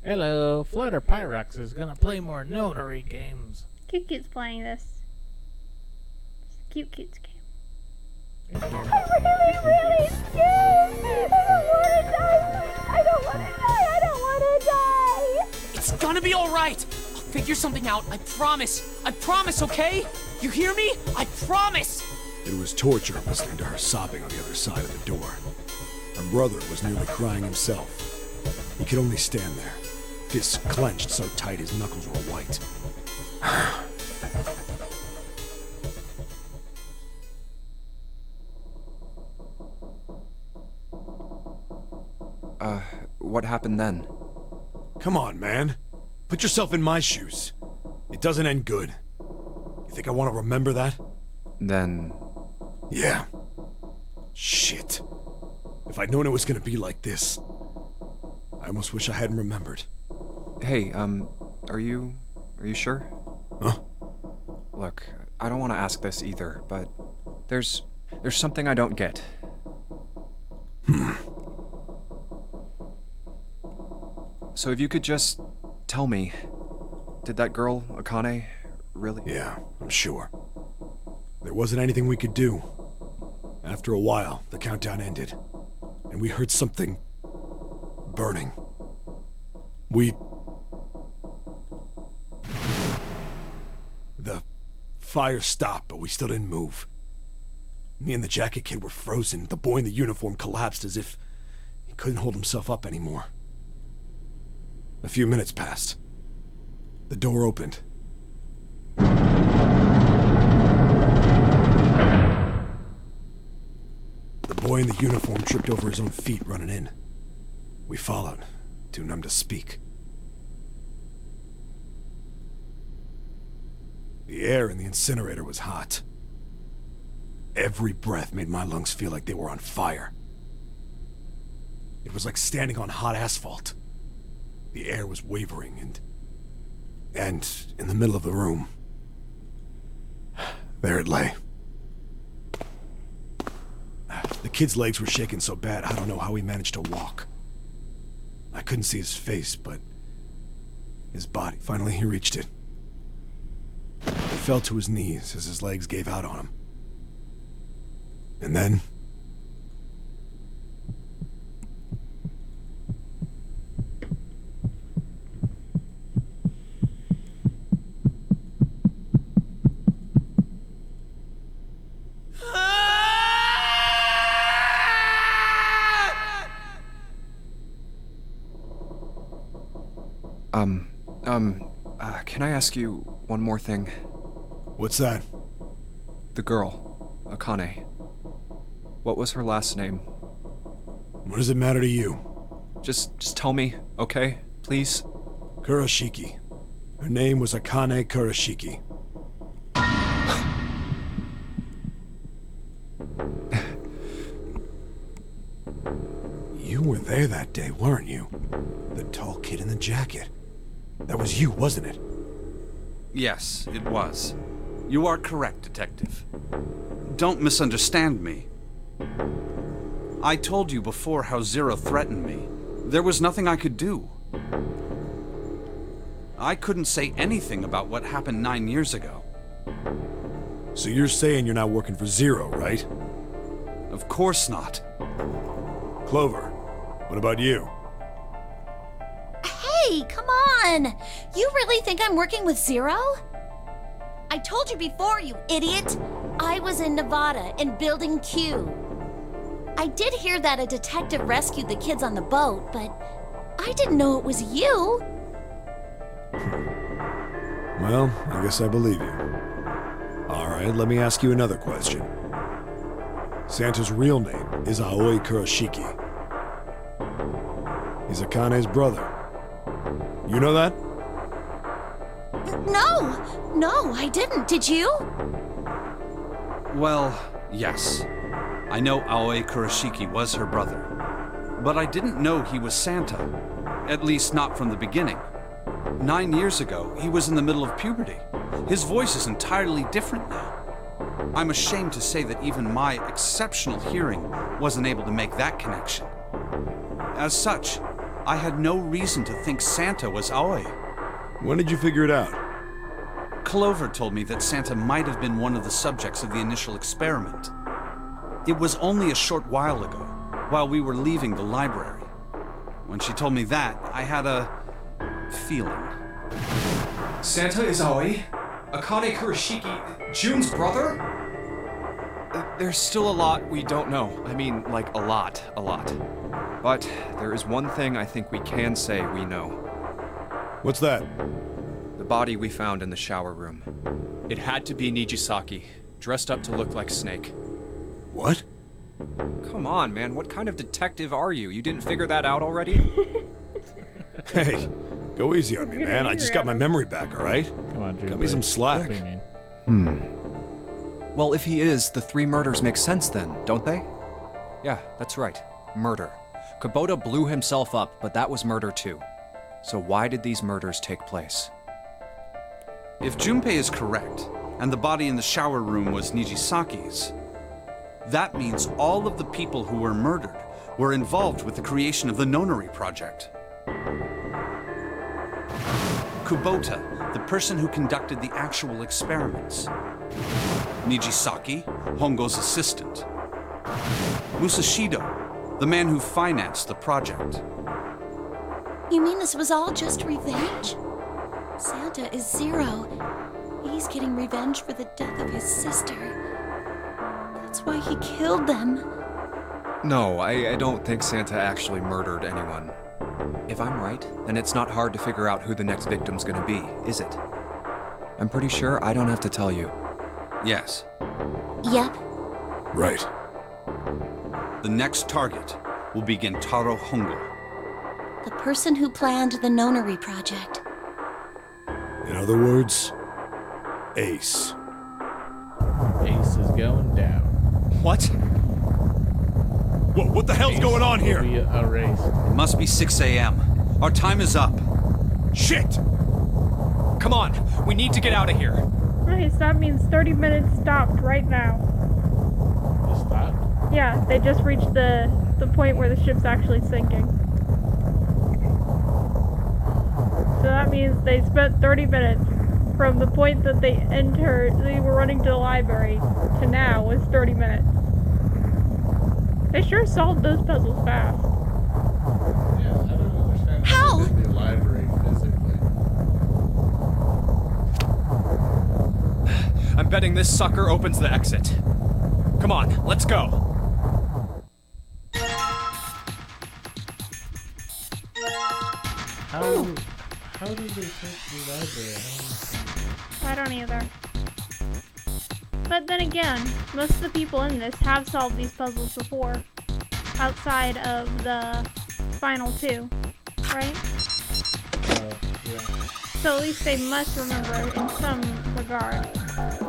Hello, Flutter Pyrex is gonna play more Nonary games. Cute Cute's playing this. Cute Cute's game. It's here. I'm really scared! I don't wanna die! I don't wanna die! It's gonna be alright! I'll figure something out, I promise! I promise, okay? You hear me? I promise! It was torture listening to her sobbing on the other side of the door. Her brother was nearly crying himself. He could only stand there, fists clenched so tight his knuckles were white. What happened then? Come on, man. Put yourself in my shoes. It doesn't end good. You think I want to remember that? Then... Yeah. Shit. If I'd known it was gonna be like this, I almost wish I hadn't remembered. Hey, are you sure? Huh? Look, I don't want to ask this either, but there's something I don't get. So if you could just tell me, did that girl, Akane, really... Yeah, I'm sure. There wasn't anything we could do. After a while, the countdown ended, and we heard something burning. The fire stopped, but we still didn't move. Me and the jacket kid were frozen. The boy in the uniform collapsed as if he couldn't hold himself up anymore. A few minutes passed. The door opened. The boy in the uniform tripped over his own feet running in. We followed, too numb to speak. The air in the incinerator was hot. Every breath made my lungs feel like they were on fire. It was like standing on hot asphalt. The air was wavering and in the middle of the room, there it lay. The kid's legs were shaking so bad, I don't know how he managed to walk. I couldn't see his face, but his body, finally he reached it. He fell to his knees as his legs gave out on him. And then... can I ask you one more thing? What's that? The girl, Akane. What was her last name? What does it matter to you? Just tell me, okay? Please? Kurashiki. Her name was Akane Kurashiki. You were there that day, weren't you? The tall kid in the jacket. That was you, wasn't it? Yes, it was. You are correct, Detective. Don't misunderstand me. I told you before how Zero threatened me. There was nothing I could do. I couldn't say anything about what happened 9 years ago. So you're saying you're not working for Zero, right? Of course not. Clover, what about you? Hey, come on! You really think I'm working with Zero? I told you before, you idiot! I was in Nevada, in Building Q. I did hear that a detective rescued the kids on the boat, but I didn't know it was you. Well, I guess I believe you. Alright, let me ask you another question. Santa's real name is Aoi Kurashiki. He's Akane's brother. You know that? No, I didn't. Did you? Well, yes. I know Aoi Kurashiki was her brother. But I didn't know he was Santa. At least not from the beginning. 9 years ago, he was in the middle of puberty. His voice is entirely different now. I'm ashamed to say that even my exceptional hearing wasn't able to make that connection. As such, I had no reason to think Santa was Aoi. When did you figure it out? Clover told me that Santa might have been one of the subjects of the initial experiment. It was only a short while ago, while we were leaving the library. When she told me that, I had a feeling. Santa is Aoi? Akane Kurashiki, June's brother? There's still a lot we don't know. I mean, like, a lot. But there is one thing I think we can say we know. What's that? The body we found in the shower room. It had to be Nijisaki, dressed up to look like Snake. What? Come on, man, what kind of detective are you? You didn't figure that out already? Hey, go easy on me, man. I just got my memory back, all right? Come on, Drew. Cut me some slack. Don't be mean. Well, if he is, the 3 murders make sense then, don't they? Yeah, that's right. Murder. Kubota blew himself up, but that was murder too. So why did these murders take place? If Junpei is correct, and the body in the shower room was Nijisaki's, that means all of the people who were murdered were involved with the creation of the Nonary project. Kubota, the person who conducted the actual experiments. Nijisaki, Hongo's assistant. Musashido, the man who financed the project. You mean this was all just revenge? Santa is Zero. He's getting revenge for the death of his sister. That's why he killed them. No, I don't think Santa actually murdered anyone. If I'm right, then it's not hard to figure out who the next victim's gonna be, is it? I'm pretty sure I don't have to tell you. Yes, Yep. Right. the next target will be Gentaro Hongo. The person who planned the Nonary project. In other words, Ace. Ace is going down. What? Whoa, what the hell's going on Will here? be a race. It must be 6 a.m. Our time is up. Shit! Come on, we need to get out of here. Okay, so that means 30 minutes stopped right now. Just that. Yeah, they just reached the point where the ship's actually sinking. So that means they spent 30 minutes from the point that they were running to the library to now was 30 minutes. They sure solved those puzzles fast. Yeah, I don't understand How? they did the library physically. I'm betting this sucker opens the exit. Come on, let's go. How did they take the library? I don't either. But then again, most of the people in this have solved these puzzles before. Outside of the final 2, right? Yeah. So at least they must remember in some regard.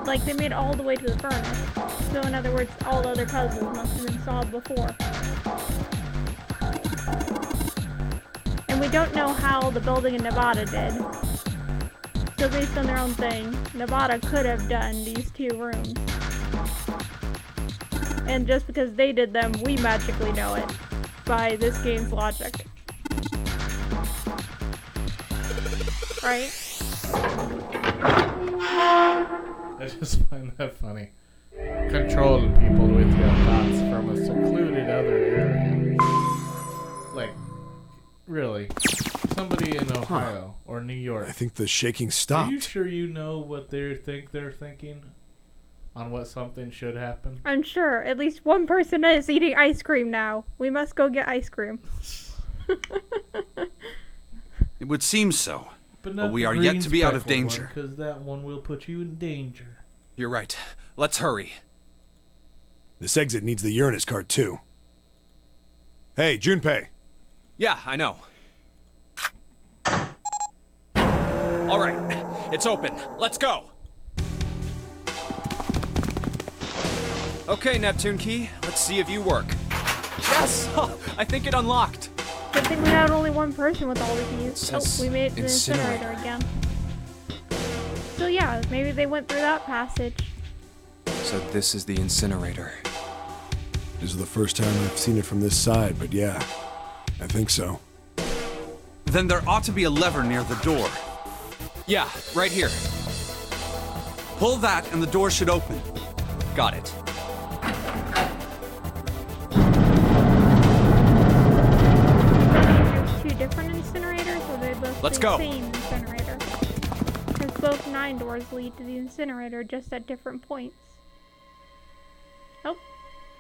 Like, they made it all the way to the furnace. So in other words, all the other puzzles must have been solved before. And we don't know how the building in Nevada did. So based on their own thing, Nevada could have done these 2 rooms. And just because they did them, we magically know it by this game's logic. Right? I just find that funny. Controlling people with your thoughts from a secluded other area. Like, really? Somebody in Ohio or New York. I think the shaking Are stopped. you sure you know what they're thinking? On what something should happen? I'm sure at least one person is eating ice cream now. We must go get ice cream. It would seem so. But we are yet to be out of danger. Because that one will put you in danger. You're right. Let's hurry. This exit needs the Uranus card, too. Hey, Junpei. Yeah, I know. All right, it's open. Let's go. Okay, Neptune Key, let's see if you work. Yes! I think it unlocked. Good thing we had only one person with all the keys. Says Oh, we made the incinerator again. So yeah, maybe they went through that passage. So this is the incinerator. This is the first time I've seen it from this side, but yeah, I think so. Then there ought to be a lever near the door. Yeah, right here. Pull that and the door should open. Got it. There's two different incinerators, or they both Let's the go. same incinerator? Because both 9 doors lead to the incinerator, just at different points. Oh,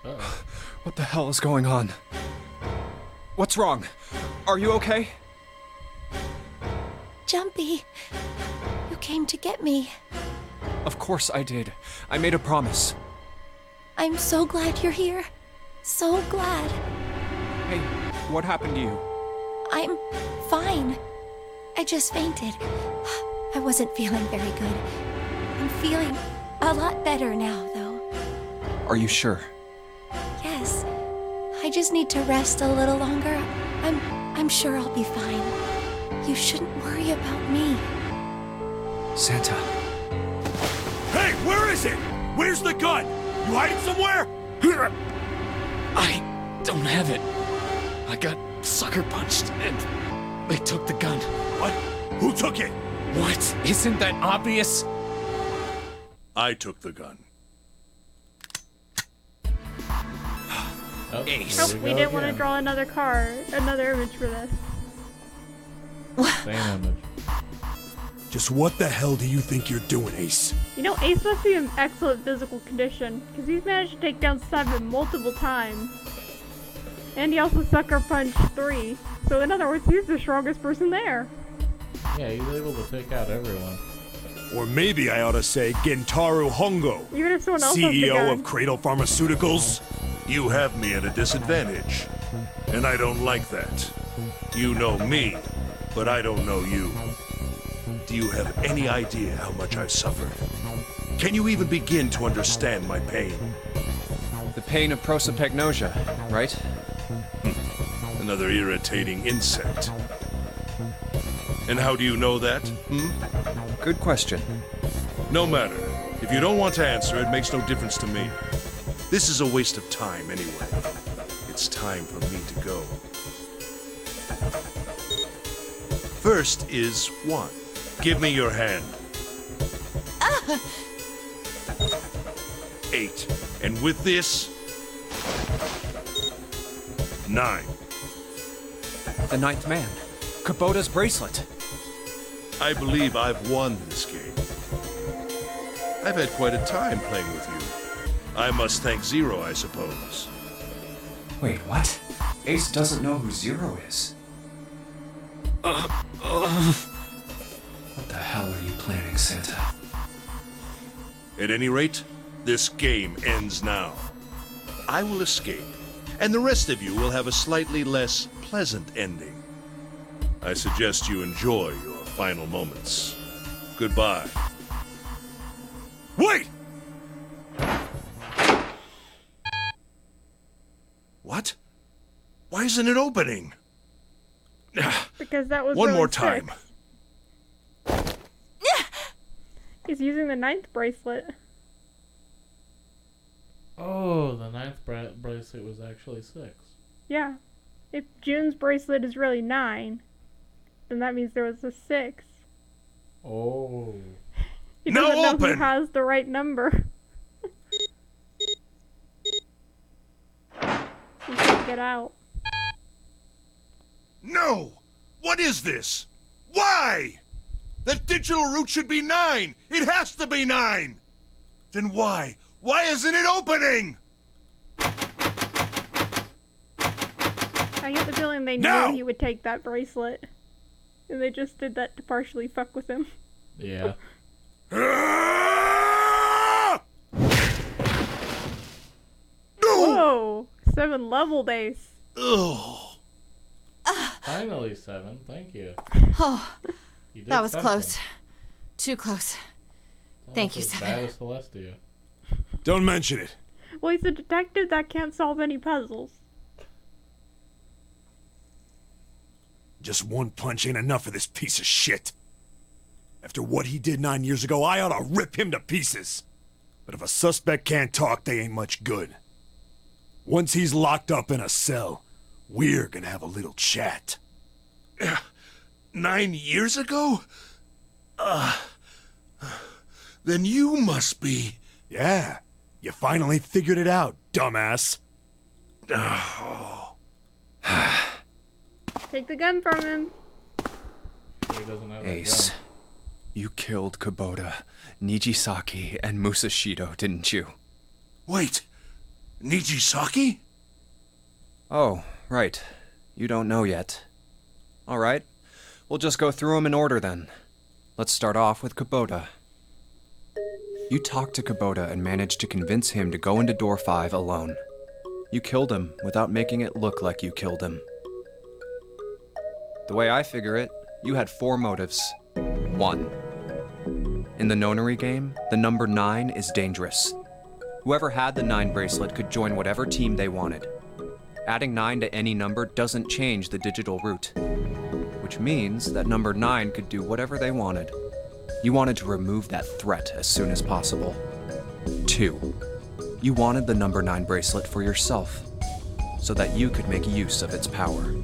Uh-oh. What the hell is going on? What's wrong? Are you okay? Jumpy, you came to get me. Of course I did. I made a promise. I'm so glad you're here. So glad. Hey, what happened to you? I'm fine. I just fainted. I wasn't feeling very good. I'm feeling a lot better now, though. Are you sure? Yes. I just need to rest a little longer. I'm sure I'll be fine. You shouldn't worry about me. Santa. Hey, where is it? Where's the gun? You hiding somewhere? I don't have it. I got sucker punched and they took the gun. What? Who took it? What? Isn't that obvious? I took the gun. Oh, Ace. here oh, we didn't want to again. draw another image for this. Same image. Just what the hell do you think you're doing, Ace? You know, Ace must be in excellent physical condition, because he's managed to take down 7 multiple times. And he also sucker punched 3. So in other words, he's the strongest person there. Yeah, he's able to take out everyone. Or maybe I ought to say Gentaro Hongo, Even if someone else has the CEO gun. of Cradle Pharmaceuticals. You have me at a disadvantage, and I don't like that. You know me, but I don't know you. Do you have any idea how much I've suffered? Can you even begin to understand my pain? The pain of prosopagnosia, right? Another irritating insect. And how do you know that? Good question. No matter. If you don't want to answer, it makes no difference to me. This is a waste of time anyway. It's time for me to go. First is 1. Give me your hand. 8. And with this, 9. The 9th man. Kubota's bracelet. I believe I've won this game. I've had quite a time playing with you. I must thank Zero, I suppose. Wait, what? Ace doesn't know who Zero is. What the hell are you planning, Santa? At any rate, this game ends now. I will escape, and the rest of you will have a slightly less pleasant ending. I suggest you enjoy your final moments. Goodbye. Wait! What? Why isn't it opening? Because that was One row more 6. time. He's using the 9th bracelet. Oh, the 9th bracelet was actually 6. Yeah. If June's bracelet is really 9, then that means there was a 6. Oh. He No doesn't know open! who has the right number. He can't get out. No! What is this? Why? That digital route should be 9! It has to be 9! Then why? Why isn't it opening? I get the feeling they No! knew he would take that bracelet. And they just did that to partially fuck with him. Yeah. Ah! Whoa! 7 level days. Ugh. Finally 7. Thank you. Oh, You did that was something. close. Too close. Thank you, Almost as 7. bad as Celestia. Don't mention it. Well, he's a detective that can't solve any puzzles. Just one punch ain't enough for this piece of shit. After what he did 9 years ago, I ought to rip him to pieces. But if a suspect can't talk, they ain't much good. Once he's locked up in a cell, we're gonna have a little chat. 9 years ago? Then you must be... Yeah, you finally figured it out, dumbass. Oh. Take the gun from him. Sure he doesn't have that Ace, gun. you killed Kubota, Nijisaki, and Musashido, didn't you? Wait, Nijisaki? Oh, right. You don't know yet. All right. We'll just go through them in order then. Let's start off with Kubota. You talked to Kubota and managed to convince him to go into door 5 alone. You killed him without making it look like you killed him. The way I figure it, you had 4 motives. 1. In the Nonary game, the number 9 is dangerous. Whoever had the 9 bracelet could join whatever team they wanted. Adding 9 to any number doesn't change the digital route, which means that number 9 could do whatever they wanted. You wanted to remove that threat as soon as possible. 2. You wanted the number 9 bracelet for yourself, so that you could make use of its power.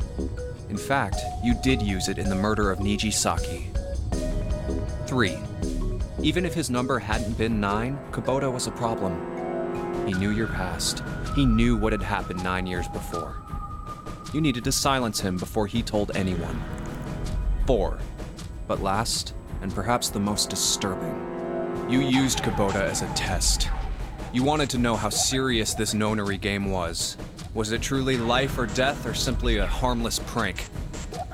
In fact, you did use it in the murder of Nijisaki. 3. Even if his number hadn't been 9, Kubota was a problem. He knew your past. He knew what had happened 9 years before. You needed to silence him before he told anyone. 4. But last, and perhaps the most disturbing, you used Kubota as a test. You wanted to know how serious this Nonary game was. Was it truly life or death, or simply a harmless prank?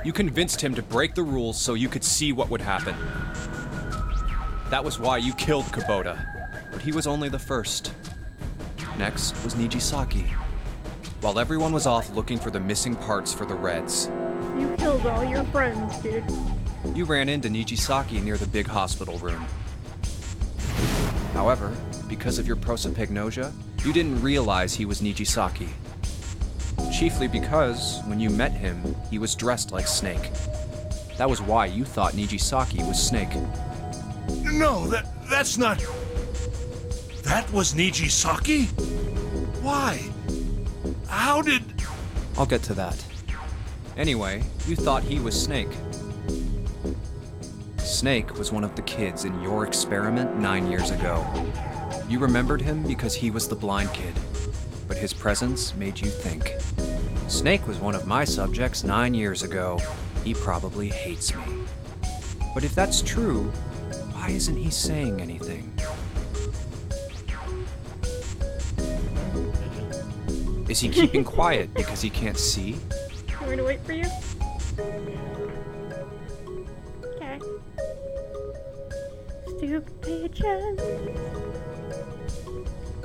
You convinced him to break the rules so you could see what would happen. That was why you killed Kubota, but he was only the first. Next was Nijisaki. While everyone was off looking for the missing parts for the Reds, You killed all your friends, dude. you ran into Nijisaki near the big hospital room. However, because of your prosopagnosia, you didn't realize he was Nijisaki. Chiefly because, when you met him, he was dressed like Snake. That was why you thought Nijisaki was Snake. No, that's not... That was Nijisaki? Why? How did... I'll get to that. Anyway, you thought he was Snake. Snake was one of the kids in your experiment 9 years ago. You remembered him because he was the blind kid, but his presence made you think. Snake was one of my subjects 9 years ago. He probably hates me. But if that's true, why isn't he saying anything? Is he keeping quiet because he can't see? Want me to wait for you? Okay. Stupid pigeon.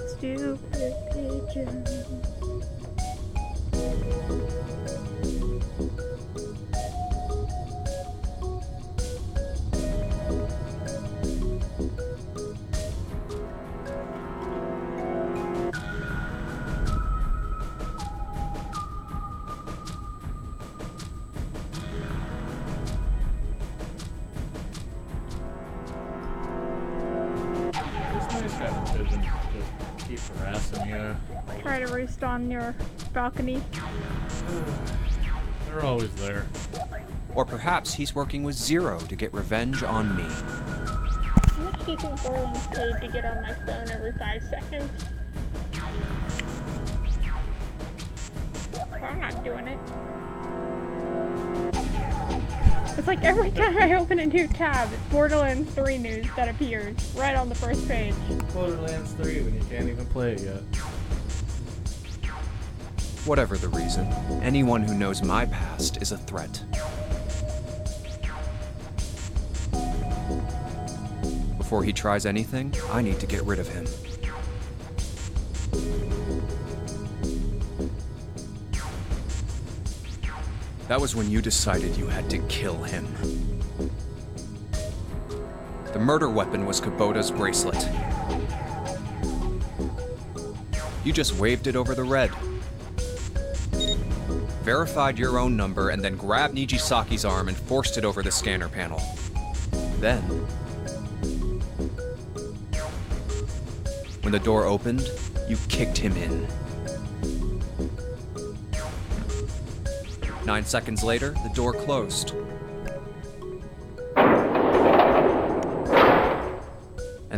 Stupid pigeon. It's nice having pigeons just keep harassing you. Try to roost on your balcony. They're always there. Or perhaps he's working with Zero to get revenge on me. How much do you think Borland's paid to get on my phone every 5 seconds? I'm not doing it. It's like every time I open a new tab, it's Borderlands 3 news that appears right on the first page. Borderlands 3 when you can't even play it yet. Whatever the reason, anyone who knows my past is a threat. Before he tries anything, I need to get rid of him. That was when you decided you had to kill him. The murder weapon was Kubota's bracelet. You just waved it over the red. Verified your own number and then grabbed Nijisaki's arm and forced it over the scanner panel. Then, when the door opened, you kicked him in. 9 seconds later, the door closed.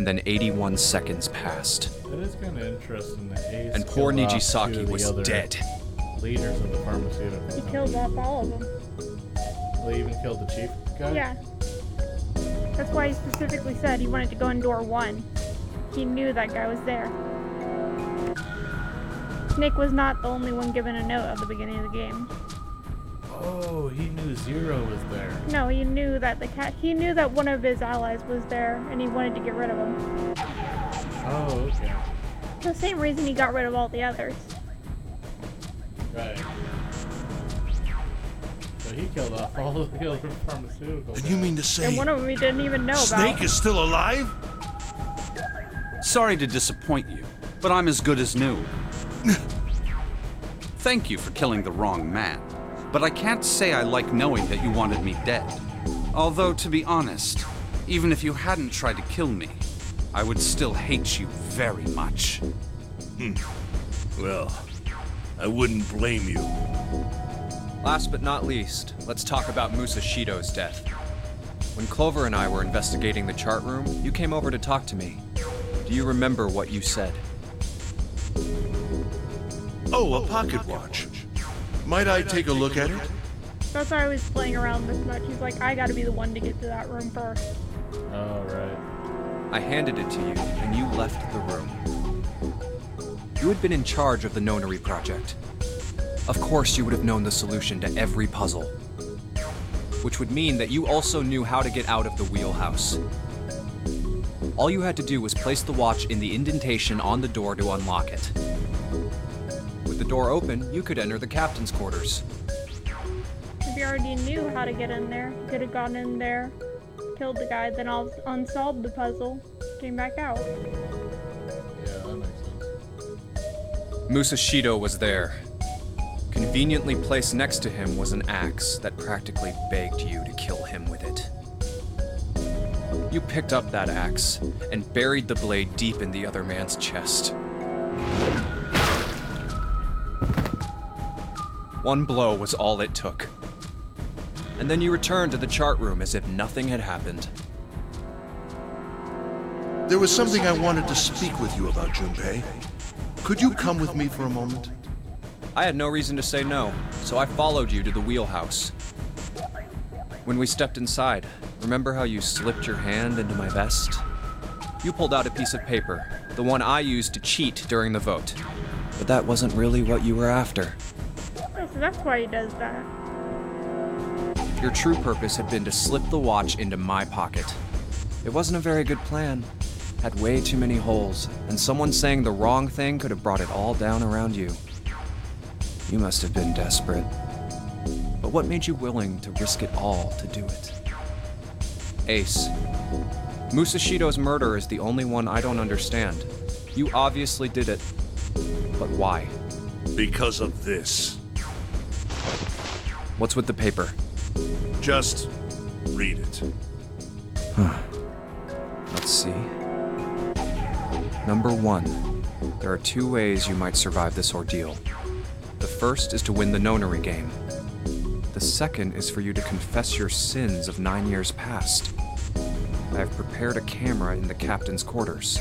and then 81 seconds passed. It is kind of interesting that Ace And poor killed off two Nijisaki of the was other dead. leaders of the pharmaceutical He company. killed off all of them. Well, he even killed the chief guy? Yeah. That's why he specifically said he wanted to go in door 1. He knew that guy was there. Snake was not the only one given a note at the beginning of the game. Oh, he knew Zero was there. No, he knew that he knew that one of his allies was there, and he wanted to get rid of him. Oh, okay. The same reason he got rid of all the others. Right. So he killed off all of the other pharmaceutical And you mean to say And one of them he didn't even know Snake about. is still alive? Sorry to disappoint you, but I'm as good as new. Thank you for killing the wrong man, but I can't say I like knowing that you wanted me dead. Although, to be honest, even if you hadn't tried to kill me, I would still hate you very much. Well, I wouldn't blame you. Last but not least, let's talk about Musashido's death. When Clover and I were investigating the chart room, you came over to talk to me. Do you remember what you said? Oh, a pocket watch. Might I take a look at it? That's why I was playing around this much. He's like, I gotta be the one to get to that room first. Oh, right. I handed it to you, and you left the room. You had been in charge of the Nonary project. Of course, you would have known the solution to every puzzle. Which would mean that you also knew how to get out of the wheelhouse. All you had to do was place the watch in the indentation on the door to unlock it. With the door open, you could enter the captain's quarters. If you already knew how to get in there, you could have gone in there, killed the guy, then unsolved the puzzle, came back out. Yeah, that makes sense. Musashido was there. Conveniently placed next to him was an axe that practically begged you to kill him with it. You picked up that axe and buried the blade deep in the other man's chest. One blow was all it took. And then you returned to the chart room as if nothing had happened. There was something I wanted to speak with you about, Junpei. Could you come with me for a moment? I had no reason to say no, so I followed you to the wheelhouse. When we stepped inside, remember how you slipped your hand into my vest? You pulled out a piece of paper, the one I used to cheat during the vote. But that wasn't really what you were after. Oh, so that's why he does that. Your true purpose had been to slip the watch into my pocket. It wasn't a very good plan. Had way too many holes, and someone saying the wrong thing could have brought it all down around you. You must have been desperate. But what made you willing to risk it all to do it? Ace, Musashido's murder is the only one I don't understand. You obviously did it, but why? Because of this. What's with the paper? Just read it. Let's see. Number 1, there are 2 ways you might survive this ordeal. The first is to win the Nonary game. The second is for you to confess your sins of 9 years past. I have prepared a camera in the captain's quarters.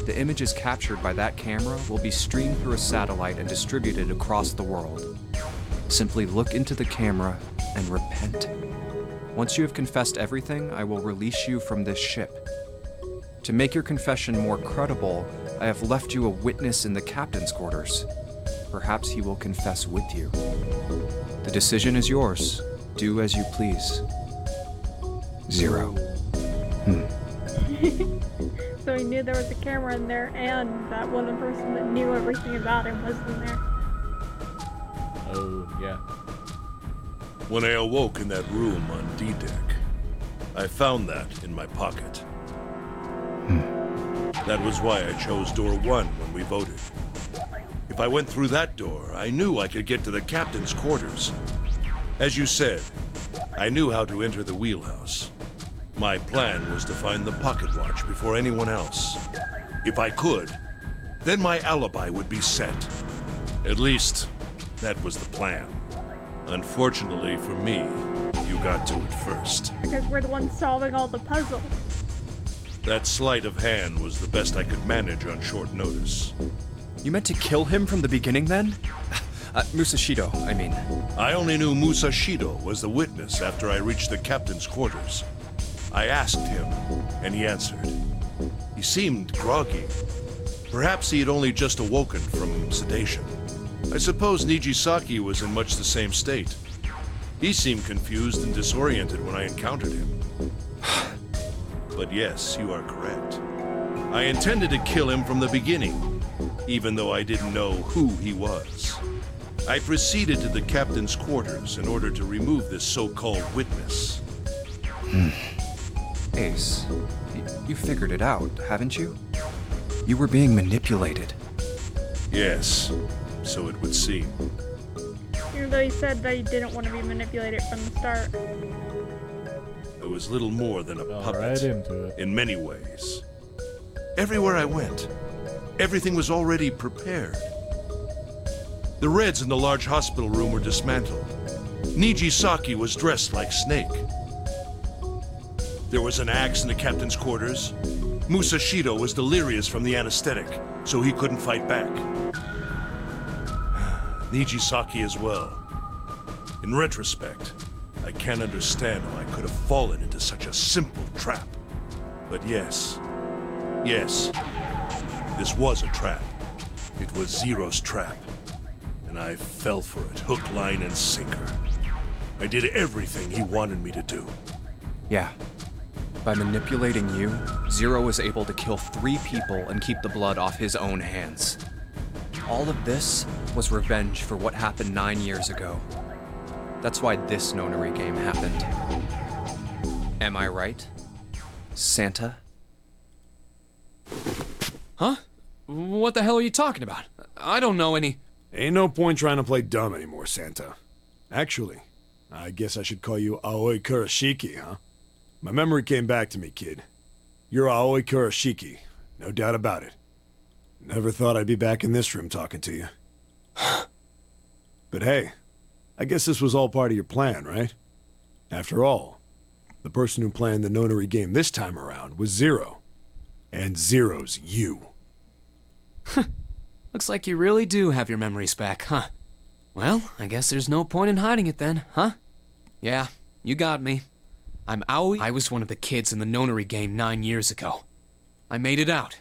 The images captured by that camera will be streamed through a satellite and distributed across the world. Simply look into the camera and repent. Once you have confessed everything, I will release you from this ship. To make your confession more credible, I have left you a witness in the captain's quarters. Perhaps he will confess with you. The decision is yours. Do as you please. 0. So he knew there was a camera in there, and that one person that knew everything about him was in there. Oh, yeah. When I awoke in that room on D-Deck, I found that in my pocket. That was why I chose door 1 when we voted. If I went through that door, I knew I could get to the captain's quarters. As you said, I knew how to enter the wheelhouse. My plan was to find the pocket watch before anyone else. If I could, then my alibi would be set. At least, that was the plan. Unfortunately for me, you got to it first. Because we're the ones solving all the puzzles. That sleight of hand was the best I could manage on short notice. You meant to kill him from the beginning then? Musashido, I mean. I only knew Musashido was the witness after I reached the captain's quarters. I asked him, and he answered. He seemed groggy. Perhaps he had only just awoken from sedation. I suppose Nijisaki was in much the same state. He seemed confused and disoriented when I encountered him. But yes, you are correct. I intended to kill him from the beginning, even though I didn't know who he was. I proceeded to the captain's quarters in order to remove this so-called witness. Ace, you figured it out, haven't you? You were being manipulated. Yes, so it would seem. Even though he said that he didn't want to be manipulated from the start. I was little more than a puppet, right into it. in many ways. Everywhere I went, everything was already prepared. The Reds in the large hospital room were dismantled. Nijisaki was dressed like Snake. There was an axe in the captain's quarters. Musashido was delirious from the anesthetic, so he couldn't fight back. Nijisaki as well. In retrospect, I can't understand how I could have fallen into such a simple trap. But yes, this was a trap. It was Zero's trap. And I fell for it, hook, line, and sinker. I did everything he wanted me to do. Yeah. By manipulating you, Zero was able to kill 3 people and keep the blood off his own hands. All of this was revenge for what happened 9 years ago. That's why this Nonary game happened. Am I right, Santa? Huh? What the hell are you talking about? I don't know any... Ain't no point trying to play dumb anymore, Santa. Actually, I guess I should call you Aoi Kurashiki, huh? My memory came back to me, kid. You're Aoi Kurashiki, no doubt about it. Never thought I'd be back in this room talking to you. But hey, I guess this was all part of your plan, right? After all, the person who planned the Nonary game this time around was Zero. And Zero's you. Looks like you really do have your memories back, huh? Well, I guess there's no point in hiding it then, huh? Yeah, you got me. I'm Aoi. I was one of the kids in the Nonary game 9 years ago. I made it out.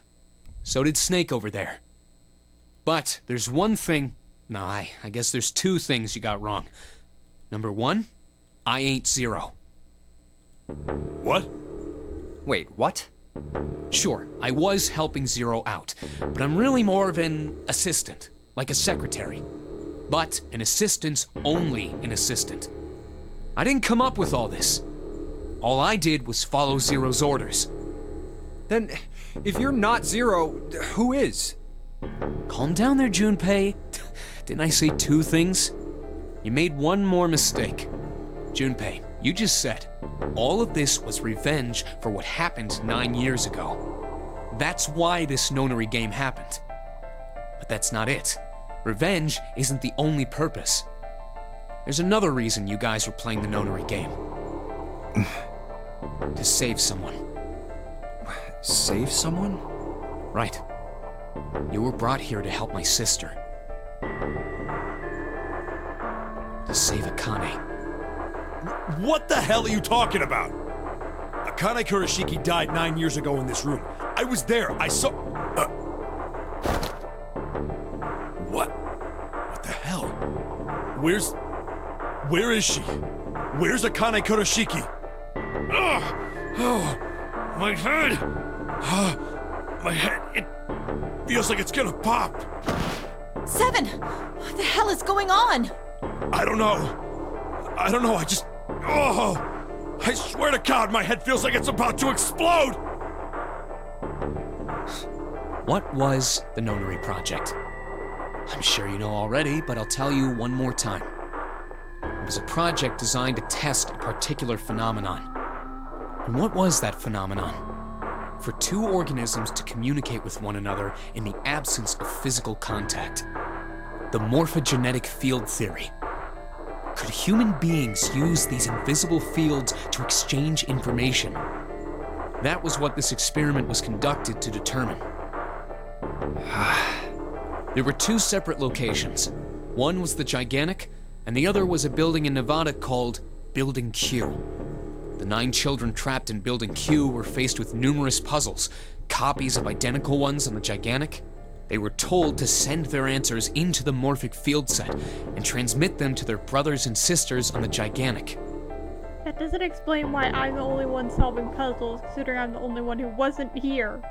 So did Snake over there. But there's one thing... No, I guess there's 2 things you got wrong. Number 1, I ain't Zero. What? Wait, what? Sure, I was helping Zero out, but I'm really more of an assistant, like a secretary. But an assistant's only an assistant. I didn't come up with all this. All I did was follow Zero's orders. Then, if you're not Zero, who is? Calm down there, Junpei. Didn't I say 2 things? You made one more mistake. Junpei, you just said all of this was revenge for what happened 9 years ago. That's why this Nonary game happened. But that's not it. Revenge isn't the only purpose. There's another reason you guys were playing the Nonary game. To save someone. Save someone? Right. You were brought here to help my sister. To save Akane. What the hell are you talking about? Akane Kurashiki died 9 years ago in this room. I was there. I saw... What? What the hell? Where is she? Where's Akane Kurashiki? Ugh! Oh, my head! My head, it feels like it's gonna pop. 7! What the hell is going on? I don't know. I just... Oh! I swear to God, my head feels like it's about to explode! What was the Nonary Project? I'm sure you know already, but I'll tell you one more time. It was a project designed to test a particular phenomenon. And what was that phenomenon? For 2 organisms to communicate with one another in the absence of physical contact. The morphogenetic field theory. Could human beings use these invisible fields to exchange information? That was what this experiment was conducted to determine. There were two separate locations. One was the Gigantic, and the other was a building in Nevada called Building Q. The 9 children trapped in Building Q were faced with numerous puzzles, copies of identical ones on the Gigantic. They were told to send their answers into the morphic field set and transmit them to their brothers and sisters on the Gigantic. That doesn't explain why I'm the only one solving puzzles, considering I'm the only one who wasn't here.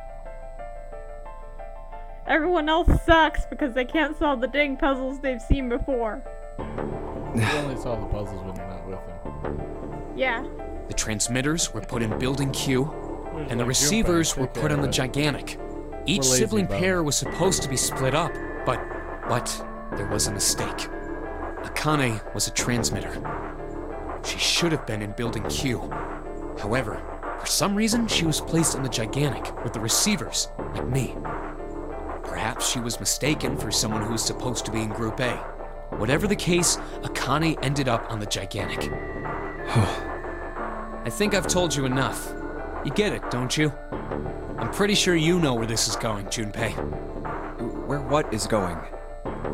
Everyone else sucks because they can't solve the dang puzzles they've seen before. You only solve the puzzles when you're not with them. Yeah. The transmitters were put in Building Q, There's and the like receivers Junpei, were take put care on of the it. Gigantic. Each We're lazy sibling about pair it. was supposed to be split up, but there was a mistake. Akane was a transmitter. She should have been in Building Q. However, for some reason, she was placed on the Gigantic with the receivers, like me. Perhaps she was mistaken for someone who was supposed to be in Group A. Whatever the case, Akane ended up on the Gigantic. I think I've told you enough. You get it, don't you? I'm pretty sure you know where this is going, Junpei. Where what is going?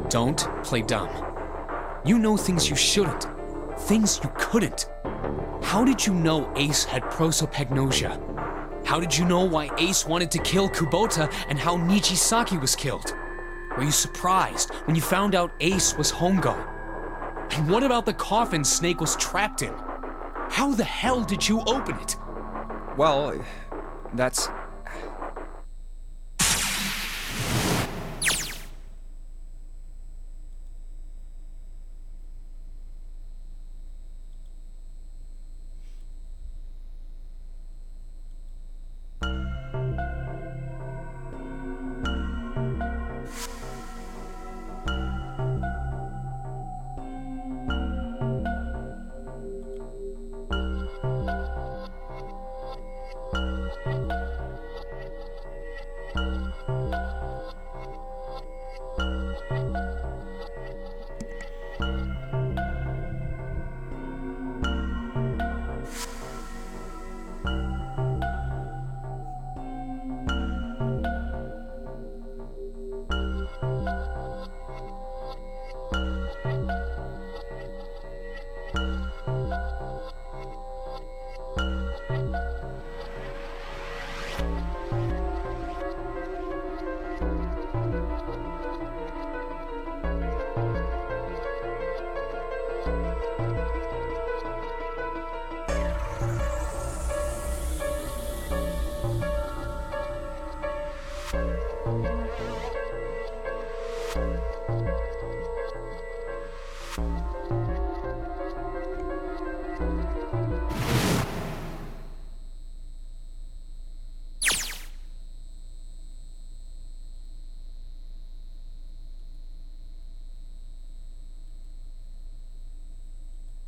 Don't play dumb. You know things you shouldn't. Things you couldn't. How did you know Ace had prosopagnosia? How did you know why Ace wanted to kill Kubota and how Nijisaki was killed? Were you surprised when you found out Ace was Hongo? And what about the coffin Snake was trapped in? How the hell did you open it? Well, that's...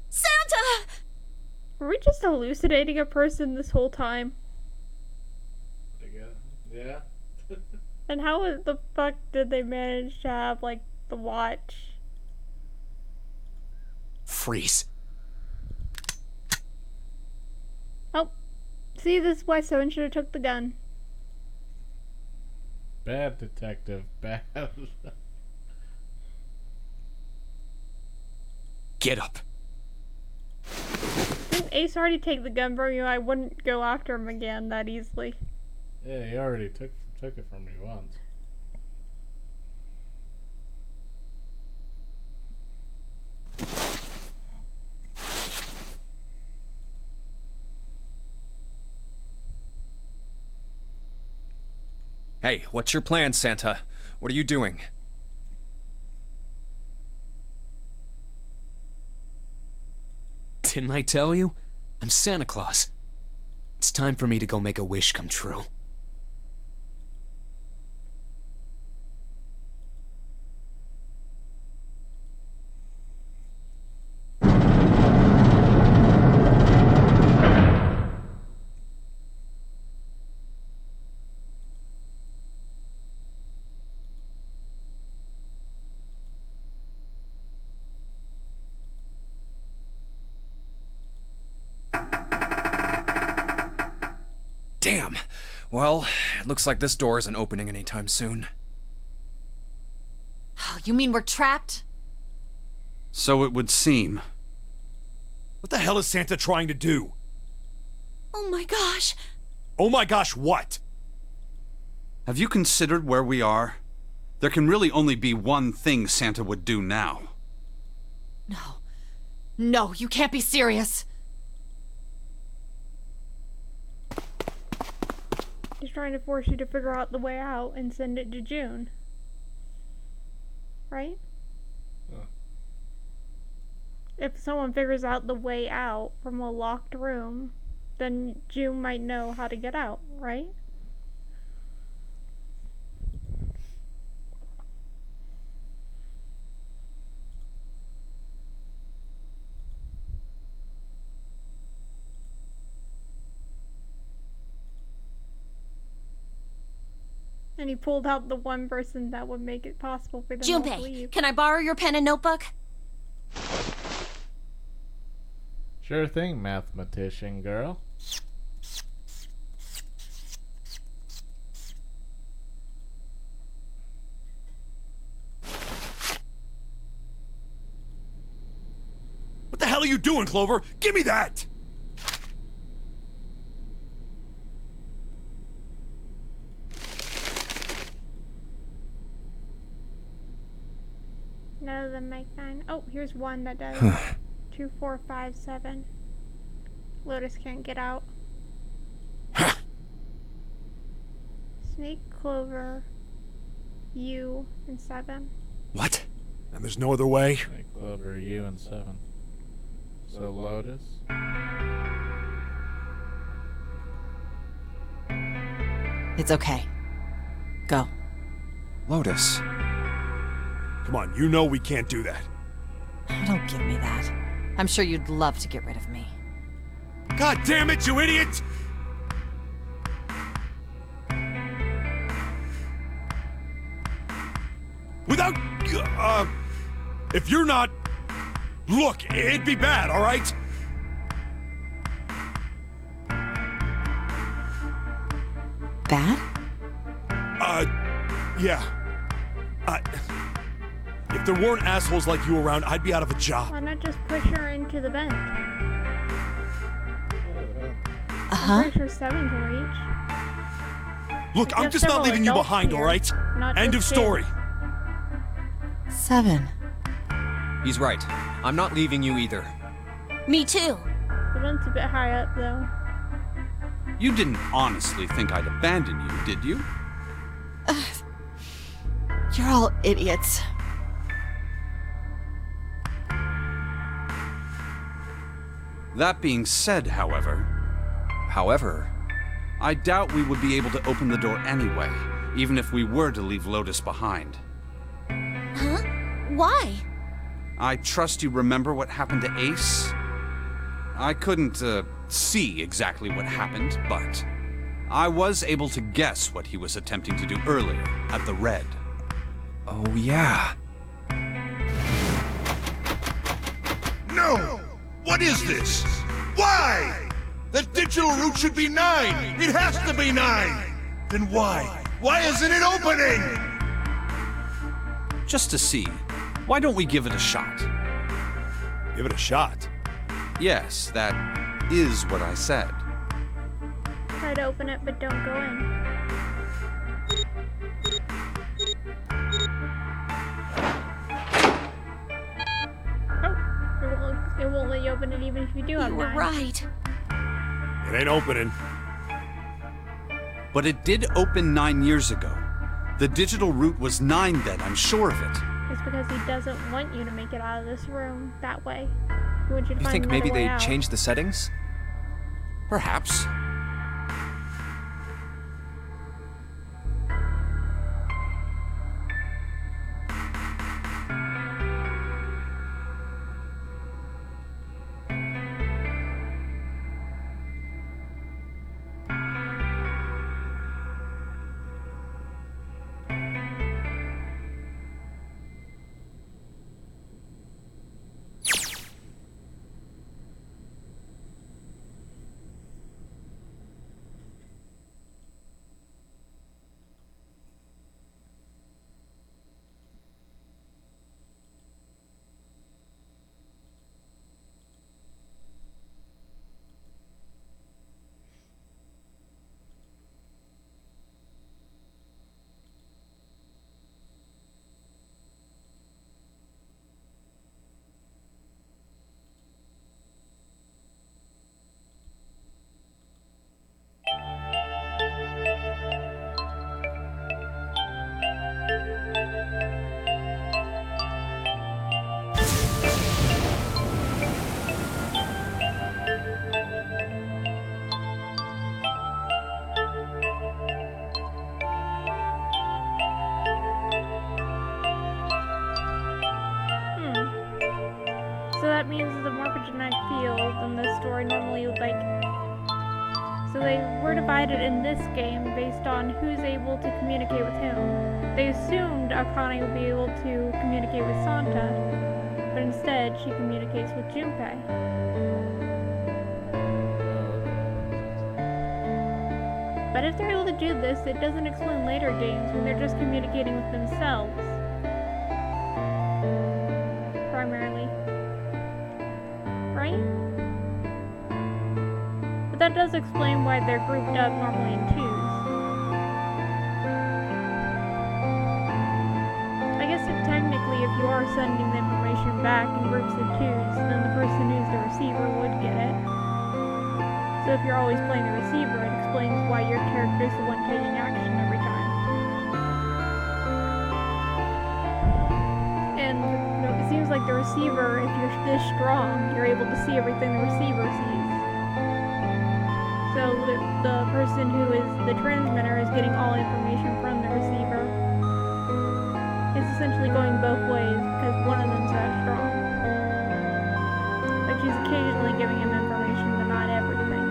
Santa! Were we just hallucinating a person this whole time? Yeah. And how the fuck did they manage to have, like, the watch? Freeze. Oh, see, this is why someone should have took the gun. Bad detective. Bad. Get up. Didn't Ace already take the gun from you? I wouldn't go after him again that easily. Yeah, he already took it from me once. Hey, what's your plan, Santa? What are you doing? Didn't I tell you? I'm Santa Claus. It's time for me to go make a wish come true. Damn. Well, it looks like this door isn't opening anytime soon. Oh, you mean we're trapped? So it would seem. What the hell is Santa trying to do? Oh my gosh. Oh my gosh, what? Have you considered where we are? There can really only be one thing Santa would do now. No. No, you can't be serious. He's trying to force you to figure out the way out and send it to June. Right? If someone figures out the way out from a locked room, then June might know how to get out, right? And he pulled out the one person that would make it possible for them all to Junpei, leave. can I borrow your pen and notebook? Sure thing, mathematician girl. What the hell are you doing, Clover? Give me that! None of them make 9. Oh, here's one that does. 2, 4, 5, 7. Lotus can't get out. Snake, Clover, you, and 7. What? And there's no other way? Like Clover, you, and 7. So Lotus? It's okay. Go. Lotus. Come on, you know we can't do that. Don't give me that. I'm sure you'd love to get rid of me. God damn it, you idiot! Without... if you're not... Look, it'd be bad, alright? Bad? Yeah. If there weren't assholes like you around, I'd be out of a job. Why not just push her into the vent? Uh-huh. I'm pretty sure 7 can reach. Look, I'm Just just not several leaving you adults behind, here, alright? not End of just story. kids. 7. He's right. I'm not leaving you either. Me too. The vent's a bit high up, though. You didn't honestly think I'd abandon you, did you? You're all idiots. That being said, however, I doubt we would be able to open the door anyway, even if we were to leave Lotus behind. Huh? Why? I trust you remember what happened to Ace? I couldn't, see exactly what happened, but I was able to guess what he was attempting to do earlier at the Red. Oh, yeah. No! What is this? Why? The digital route should be 9! It has to be 9! Then why? Why isn't it opening? Just to see, why don't we give it a shot? Give it a shot. Yes, that is what I said. Try to open it, but don't go in. Oh, it won't let you open it even if you do have You were 9. right. It ain't opening. But it did open 9 years ago. The digital route was 9 then, I'm sure of it. It's because he doesn't want you to make it out of this room that way. He wants you to You find think maybe another way they out. changed the settings? Perhaps. So they were divided in this game based on who's able to communicate with whom. They assumed Akane would be able to communicate with Santa, but instead she communicates with Junpei. But if they're able to do this, it doesn't explain later games when they're just communicating with themselves. Primarily. Right? But that does explain why they're grouped up normally in twos. I guess technically if you are sending the information back in groups of twos, then the person who's the receiver would get it. So if you're always playing the receiver, it explains why your character is the one taking action every time. And it seems like the receiver, if you're this strong, you're able to see everything the receiver sees. So the person who is the transmitter is getting all information from the receiver. It's essentially going both ways because one of them's that strong. Like she's occasionally giving him information, but not everything.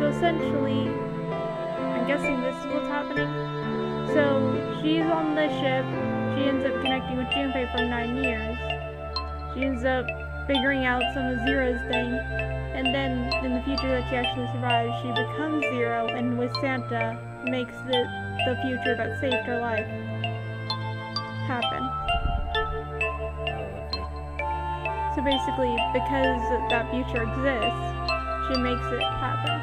Essentially, I'm guessing this is what's happening. So, she's on the ship, she ends up connecting with Junpei for 9 years. She ends up figuring out some of Zero's thing, and then in the future that she actually survives, she becomes Zero, and with Santa, makes the future that saved her life happen. So basically, because that future exists, she makes it happen.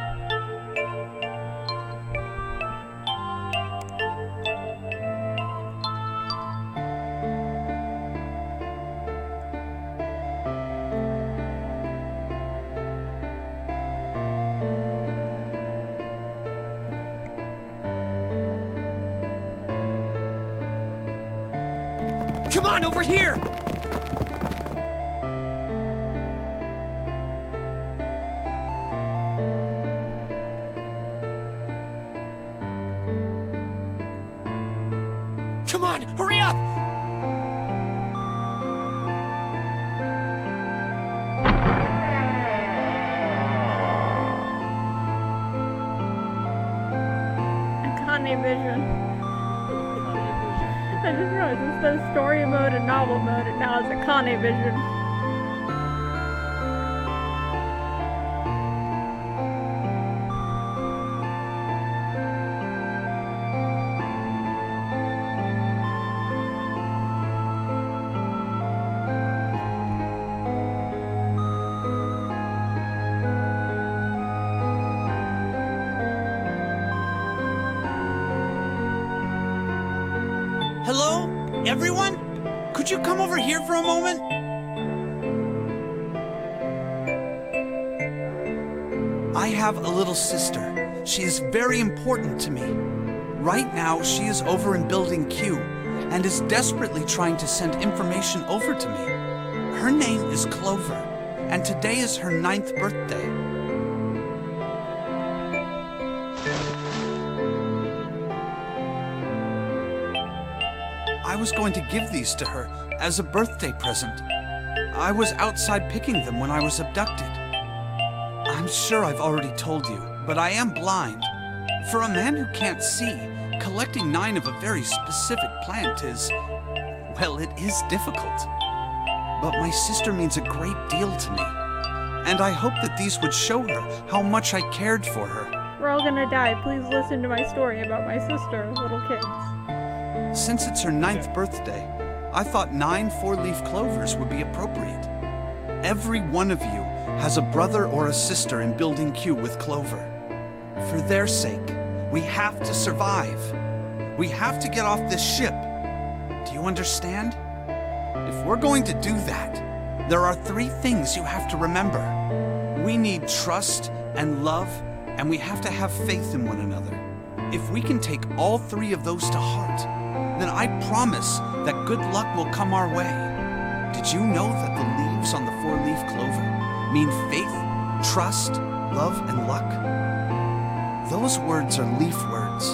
Come on, over here! Come on, hurry up! Akane Vision. I just realized instead of story mode and novel mode, and now it's Akane Vision. Hello? Everyone? Could you come over here for a moment? I have a little sister. She is very important to me. Right now, she is over in Building Q and is desperately trying to send information over to me. Her name is Clover, and today is her 9th birthday. I was going to give these to her as a birthday present. I was outside picking them when I was abducted. I'm sure I've already told you, but I am blind. For a man who can't see, collecting 9 of a very specific plant is, well, it is difficult. But my sister means a great deal to me, and I hope that these would show her how much I cared for her. We're all gonna die. Please listen to my story about my sister, little kids. Since it's her 9th birthday, I thought 9 4-leaf clovers would be appropriate. Every one of you has a brother or a sister in Building Q with Clover. For their sake, we have to survive. We have to get off this ship. Do you understand? If we're going to do that, there are 3 things you have to remember. We need trust and love, and we have to have faith in one another. If we can take all 3 of those to heart, then I promise that good luck will come our way. Did you know that the leaves on the four-leaf clover mean faith, trust, love, and luck? Those words are leaf words.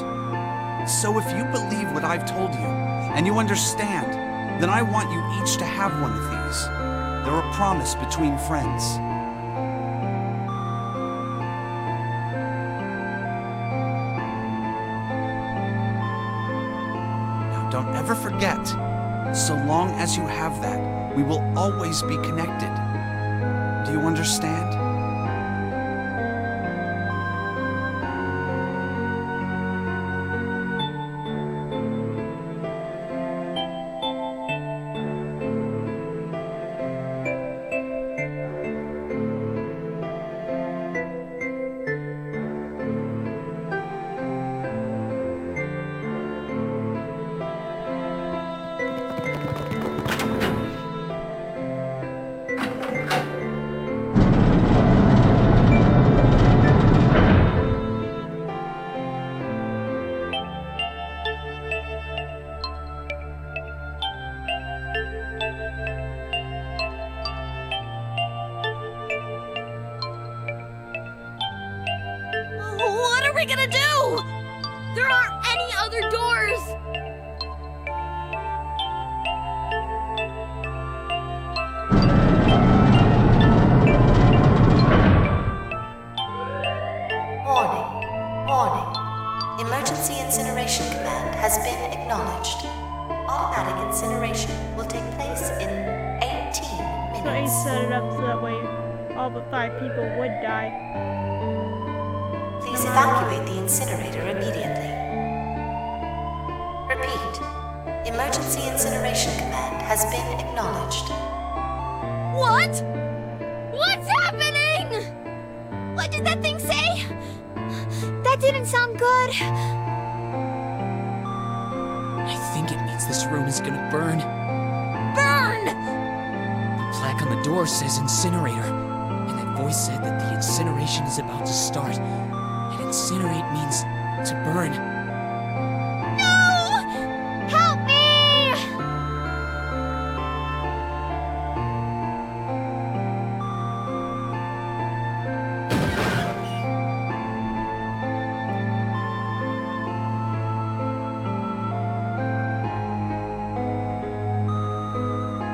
So if you believe what I've told you, and you understand, then I want you each to have one of these. They're a promise between friends. Now don't ever forget, so long as you have that, we will always be connected. Do you understand? What are we gonna do? There aren't any other doors. Warning. Warning. Emergency incineration command has been acknowledged. Automatic incineration will take place in 18 So he minutes. set it up so that way all but 5 people would die. Please evacuate the incinerator immediately. Repeat. Emergency incineration command has been acknowledged. What? What's happening? What did that thing say? That didn't sound good. I think it means this room is gonna burn. Burn! The plaque on the door says incinerator, and that voice said that the incineration is about to start. And incinerate means to burn. No! Help me!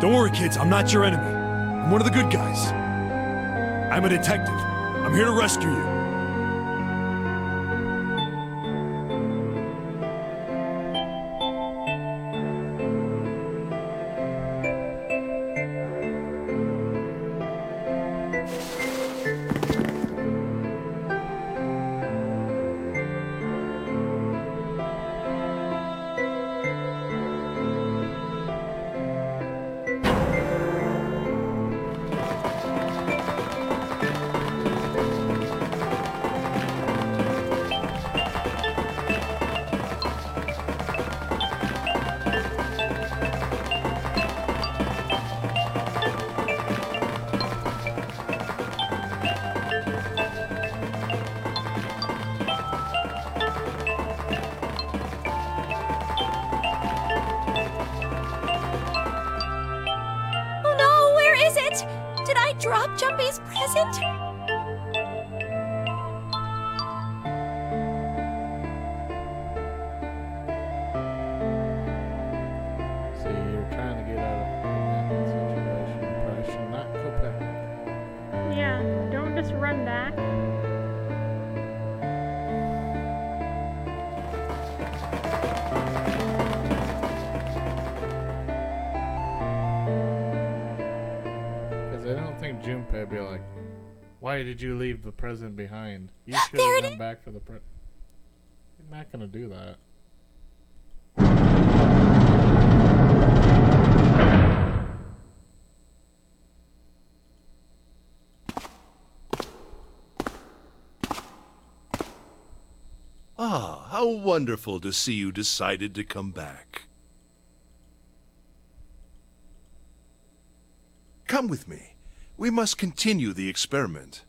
Don't worry, kids. I'm not your enemy. I'm one of the good guys. I'm a detective. I'm here to rescue you. Oh no, where is it? Did I drop Jumpy's present? See, you're trying to get out of that situation. Probably should not go back. Yeah, don't just run back. Because I don't think Junpei would be like, why did you leave the present behind? You should There have it gone back for the present. You're not going to do that. Ah, how wonderful to see you decided to come back. Come with me. We must continue the experiment.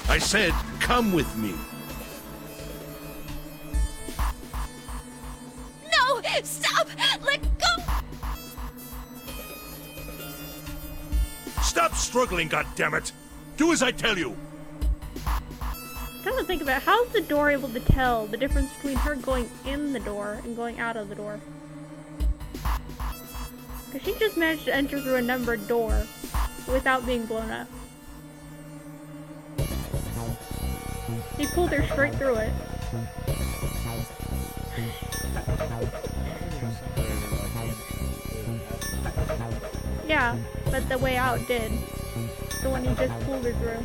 I said, come with me. Stop! Let go! Stop struggling, goddammit! Do as I tell you! I'm trying to think about how's the door able to tell the difference between her going in the door and going out of the door? Because she just managed to enter through a numbered door without being blown up. He pulled her straight through it. Yeah, but the way out did. The one he just pulled her through.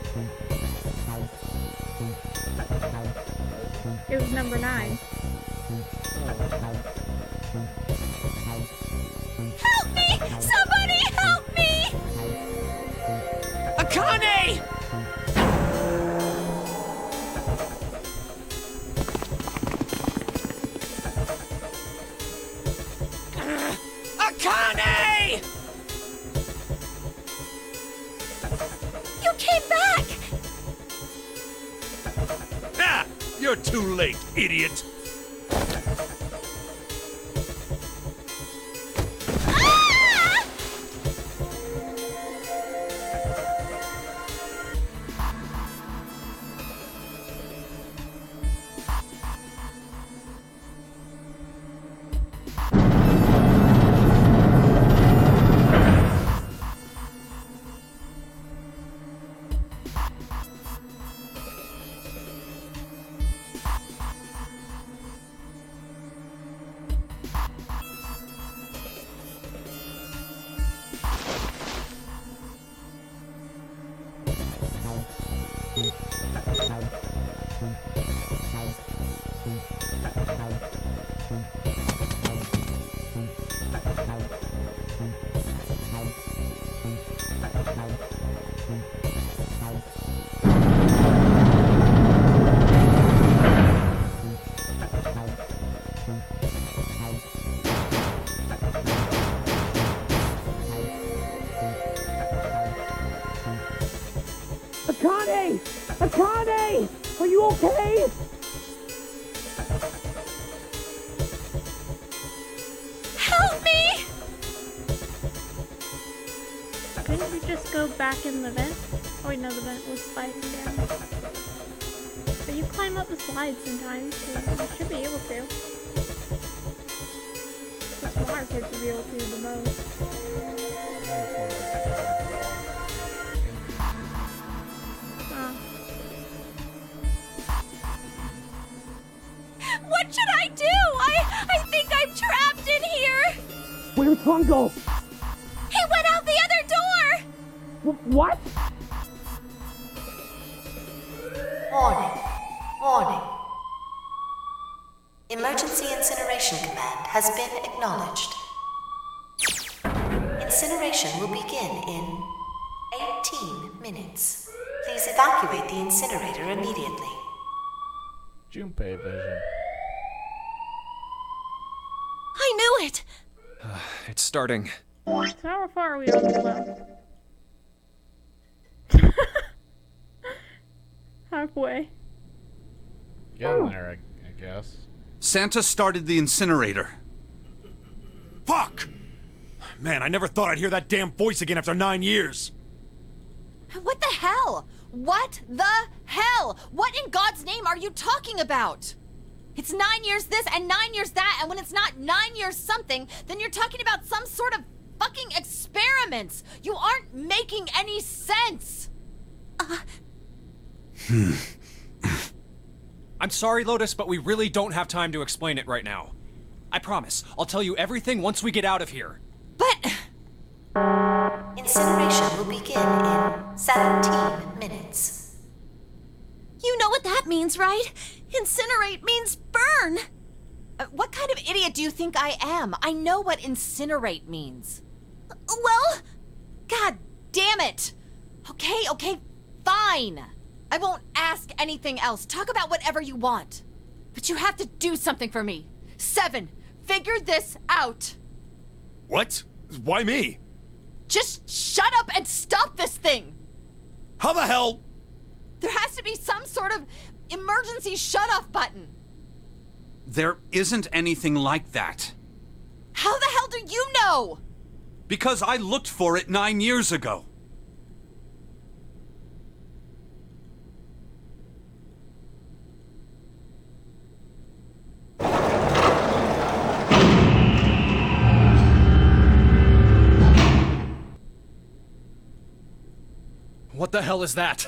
It was number 9. Help me! Somebody help me! Akane! Akane! You came back! Ah! You're too late, idiot! Ah! Akane! Akane! Are you okay? Help me! Couldn't we just go back in the vent? Oh wait, no, the vent was sliding down. But you climb up the slides sometimes, so you should be able to. The smaller kids should be able to the most. What should I do? I think I'm trapped in here! Where's Hongo? He went out the other door! What? Warning. Warning. Emergency Incineration Command has been acknowledged. Incineration will begin in 18 minutes. Please evacuate the incinerator immediately. Junpei vision. I knew it! It's starting. So how far are we on the left? Halfway. Getting there, I guess. Santa started the incinerator. Fuck! Man, I never thought I'd hear that damn voice again after 9 years. What the hell? What the hell? What in God's name are you talking about? It's 9 years this and 9 years that, and when it's not 9 years something, then you're talking about some sort of fucking experiments. You aren't making any sense. I'm sorry, Lotus, but we really don't have time to explain it right now. I promise, I'll tell you everything once we get out of here. But... Incineration will begin in 17 minutes. You know what that means, right? Incinerate means burn. What kind of idiot do you think I am? I know what incinerate means. Well, god damn it. Okay, fine. I won't ask anything else. Talk about whatever you want. But you have to do something for me. 7, figure this out. What? Why me? Just shut up and stop this thing. How the hell? There has to be some sort of emergency shut-off button. There isn't anything like that. How the hell do you know? Because I looked for it 9 years ago. What the hell is that?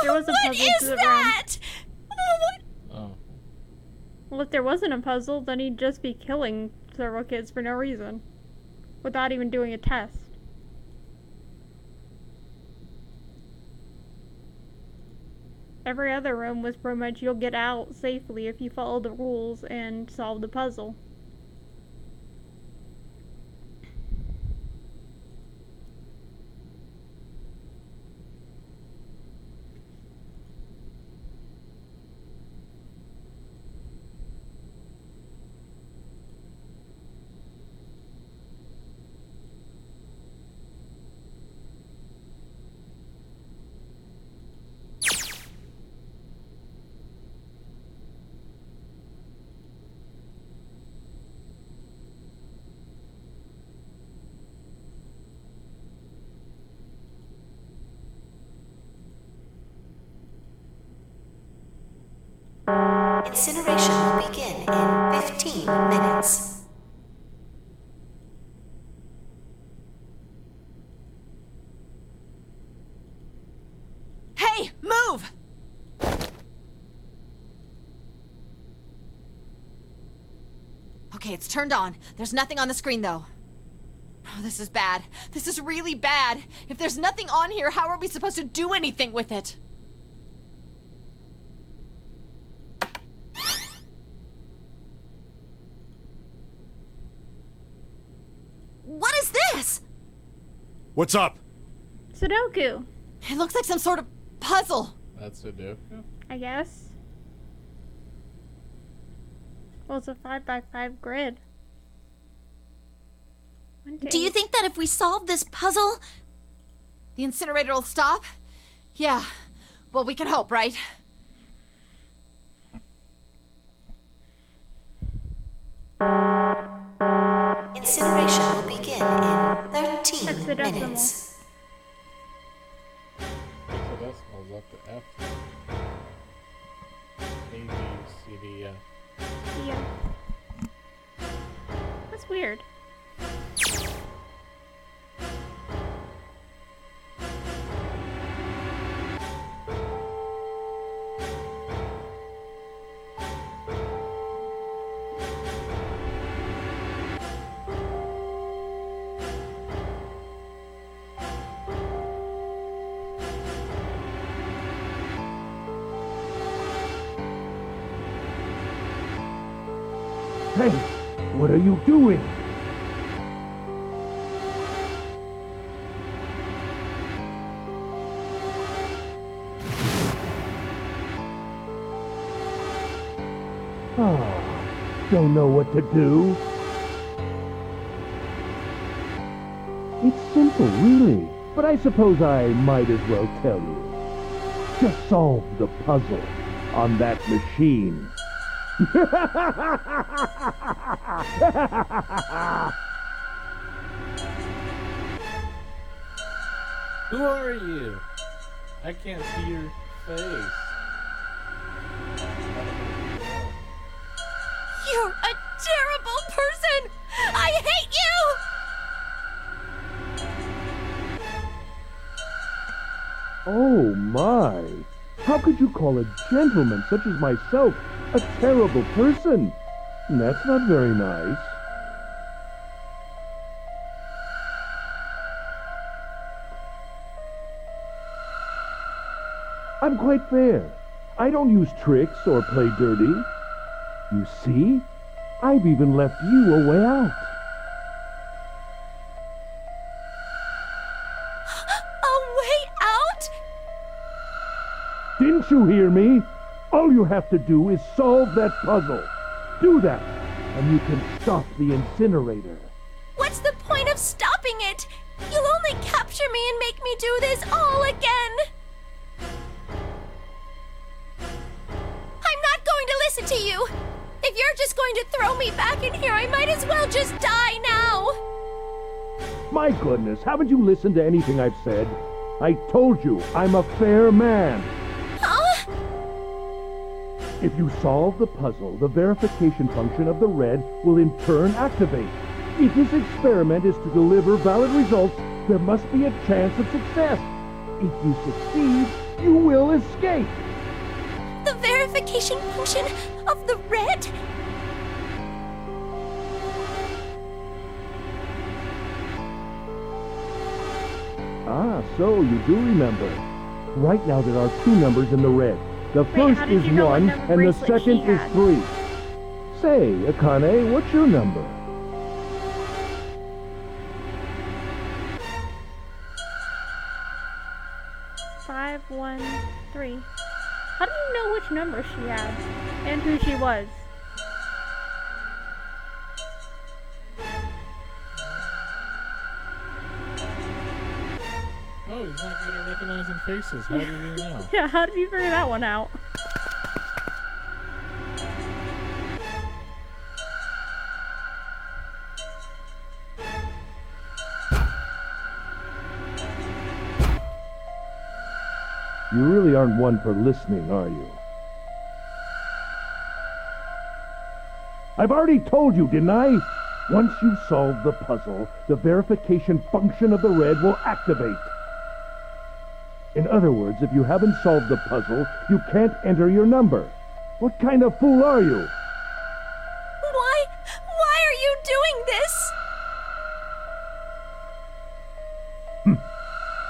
There was a What puzzle is to the that? Oh. Well, if there wasn't a puzzle, then he'd just be killing several kids for no reason. Without even doing a test. Every other room was pretty much you'll get out safely if you follow the rules and solve the puzzle. Incineration will begin in 15 minutes. Hey, move! Okay, it's turned on. There's nothing on the screen, though. Oh, this is bad. This is really bad. If there's nothing on here, how are we supposed to do anything with it? What is this? What's up? Sudoku, It looks like some sort of puzzle. That's Sudoku? I guess. Well, it's a 5x5 grid. Do you think that if we solve this puzzle, The incinerator will stop? Yeah. Well, we can hope, right? Incineration will begin in 13 That's the decimal. minutes. So decimals up to F. A, B, C, D, F. Yeah. That's weird. Hey, what are you doing? Don't know what to do. It's simple, really. But I suppose I might as well tell you. Just solve the puzzle on that machine. Who are you? I can't see your face. You're a terrible person! I hate you! Oh my! How could you call a gentleman such as myself a terrible person? That's not very nice. I'm quite fair. I don't use tricks or play dirty. You see? I've even left you a way out. A way out? Didn't you hear me? All you have to do is solve that puzzle. Do that, and you can stop the incinerator. What's the point of stopping it? You'll only capture me and make me do this all again. I'm not going to listen to you. going to throw me back in here. I might as well just die now. My goodness, haven't you listened to anything I've said? I told you, I'm a fair man. Huh? If you solve the puzzle, the verification function of the red will in turn activate. If this experiment is to deliver valid results, there must be a chance of success. If you succeed, you will escape. The verification function of the red? Ah, so you do remember. Right now there are 2 numbers in the red. The first how did is you know what 1 number and the bracelet second she is had? 3. Say, Akane, what's your number? 513. How do you know which number she had? And who she was? Oh, he's not good at recognizing faces. How did he know? Yeah, how did you figure that one out? You really aren't one for listening, are you? I've already told you, didn't I? Once you solve the puzzle, the verification function of the red will activate. In other words, if you haven't solved the puzzle, you can't enter your number. What kind of fool are you? Why are you doing this?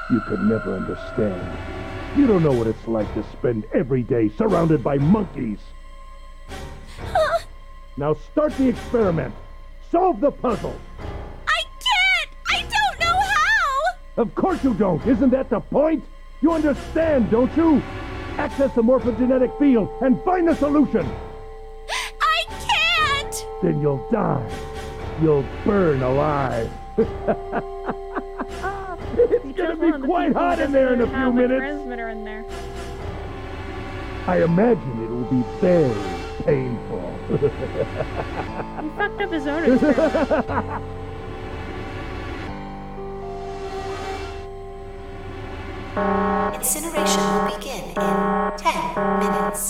You could never understand. You don't know what it's like to spend every day surrounded by monkeys. Huh? Now start the experiment. Solve the puzzle. I can't! I don't know how! Of course you don't. Isn't that the point? You understand, don't you? Access the morphogenetic field and find the solution. I can't! Then you'll die. You'll burn alive. It's gonna be quite hot in there in a few minutes. Transmitter in there. I imagine it will be very painful. He fucked up his own experiment. Incineration will begin in 10 minutes.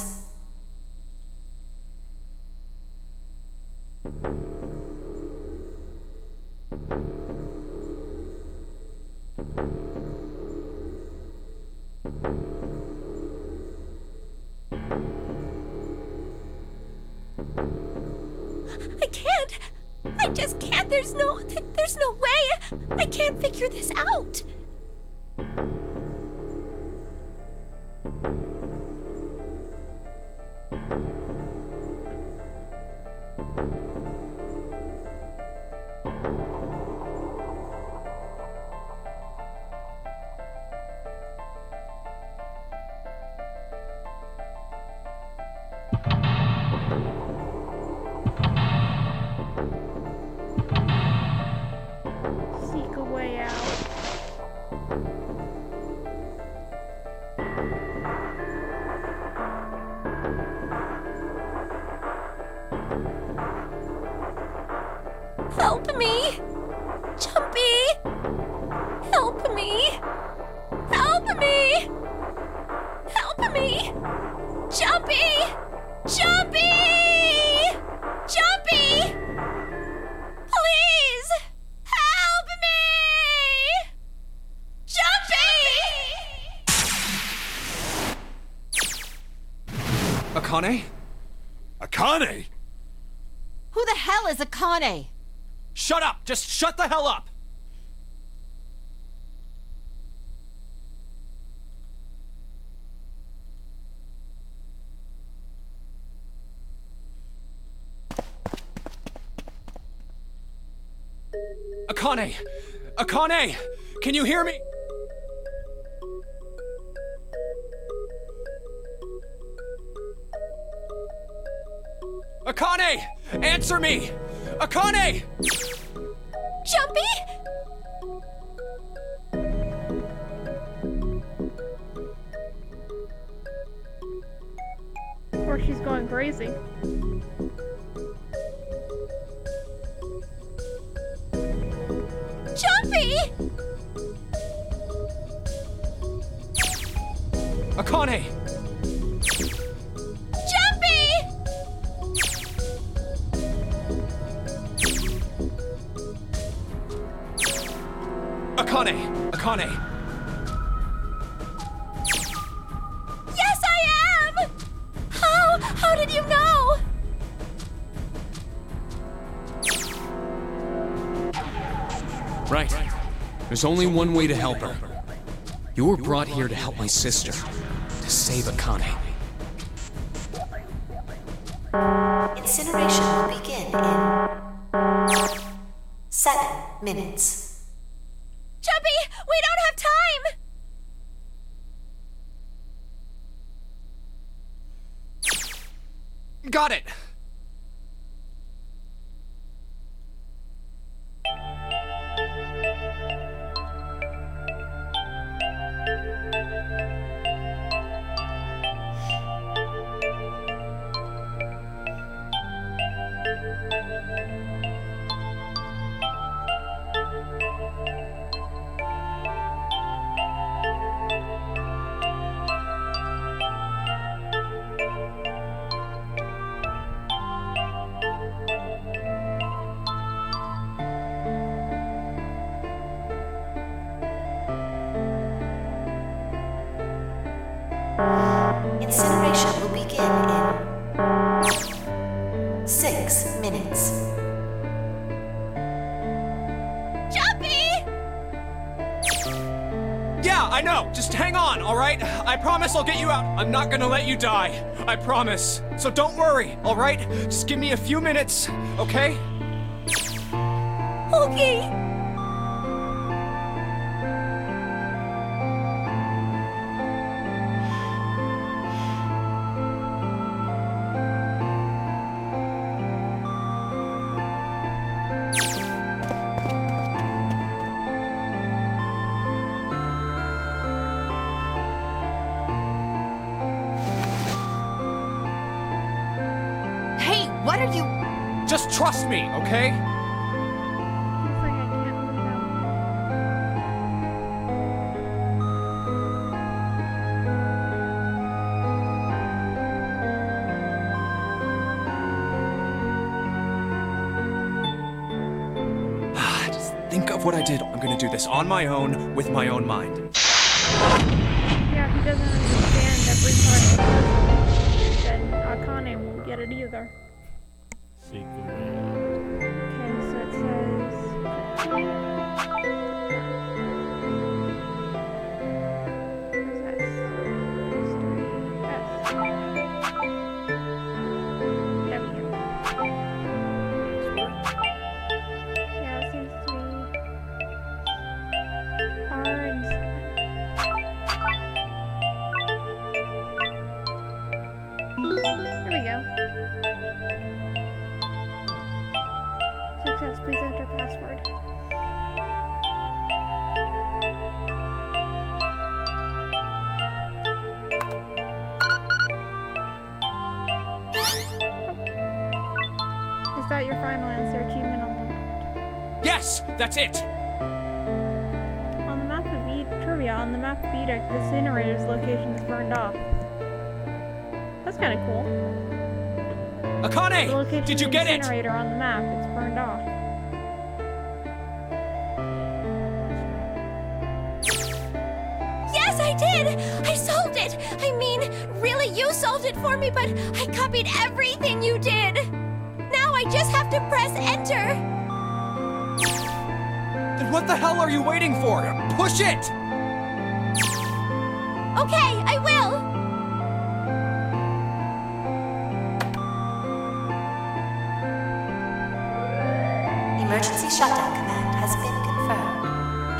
I can't! I just can't! There's no way! I can't figure this out! Seek a way out. Help me! Jumpy! Help me! Help me! Help me! Jumpy! Jumpy! Jumpy! Please! Help me! Jumpy! Akane? Akane? Who the hell is Akane? Shut up! Just shut the hell up! Akane! Akane! Can you hear me? Akane! Answer me! Akane! Jumpy? Or she's going crazy. Akane! Jumpy! Akane! Yes, I am! How did you know? Right. There's only one way to help her. You were brought here to help my sister, to save Akane. Incineration will begin in 7 minutes. Jumpy, we don't have time! Got it! Incineration will begin in 6 minutes. Jumpy! Yeah, I know! Just hang on, alright? I promise I'll get you out. I'm not gonna let you die. I promise. So don't worry, alright? Just give me a few minutes, okay? Okay. Hey, what are you... Just trust me, okay? Looks like I can't move that Just think of what I did. I'm gonna do this on my own, with my own mind. Yeah, if he doesn't understand every part of the puzzle, then Akane won't get it either. Secret. Okay, so it says... Where's S? S. There we go. Yeah, it seems to be R and 7. There we go. Success, please enter password. Is that your final answer? Achievement unlocked. Yes, that's it! On the map of Trivia, on the map of Edict, the incinerator's location is burned off. That's kind of cool. The Akane! location Did you of the get it? incinerator on the map, it's burned off. Yes, I did! I solved it! I mean, really, you solved it for me, but I copied everything you did! Now I just have to press enter! Then what the hell are you waiting for? Push it! Okay, I will! Emergency shutdown command has been confirmed.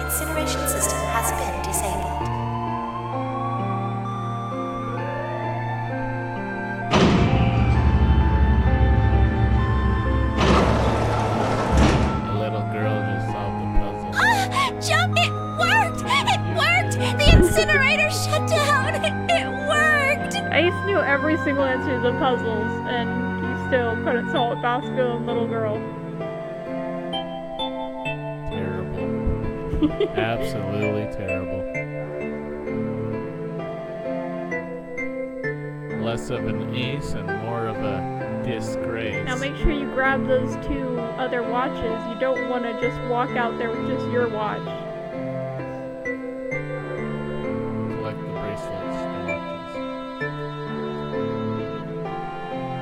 Incineration system has been disabled. The little girl just solved the puzzle. Jump! It worked! It worked! The incinerator shut down! It worked! Ace knew every single answer to the puzzles, and he still couldn't solve it faster than little girl. Terrible. Absolutely terrible. less of an ace and more of a disgrace. Now make sure you grab those 2 other watches. You don't want to just walk out there with just your watch. Collect the bracelets and watches.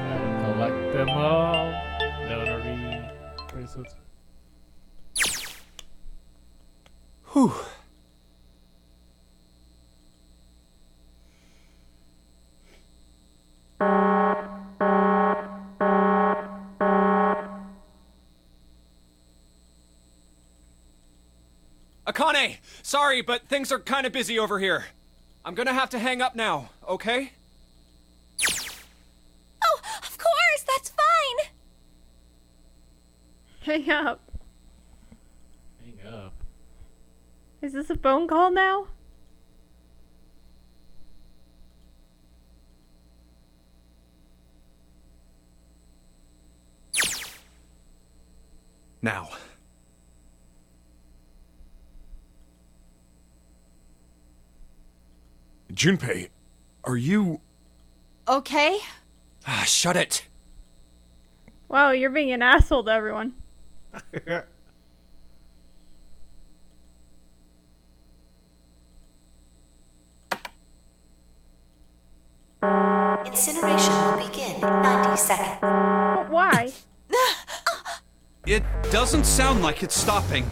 Gotta collect them all. Nonary bracelets. Whew. Akane! Sorry, but things are kind of busy over here. I'm gonna have to hang up now, okay? Oh, of course, that's fine. Hang up. Hang up. Is this a phone call now? Now. Junpei, are you... Okay? Ah, shut it. Wow, you're being an asshole to everyone. Incineration will begin in 90 seconds. But why? It doesn't sound like it's stopping.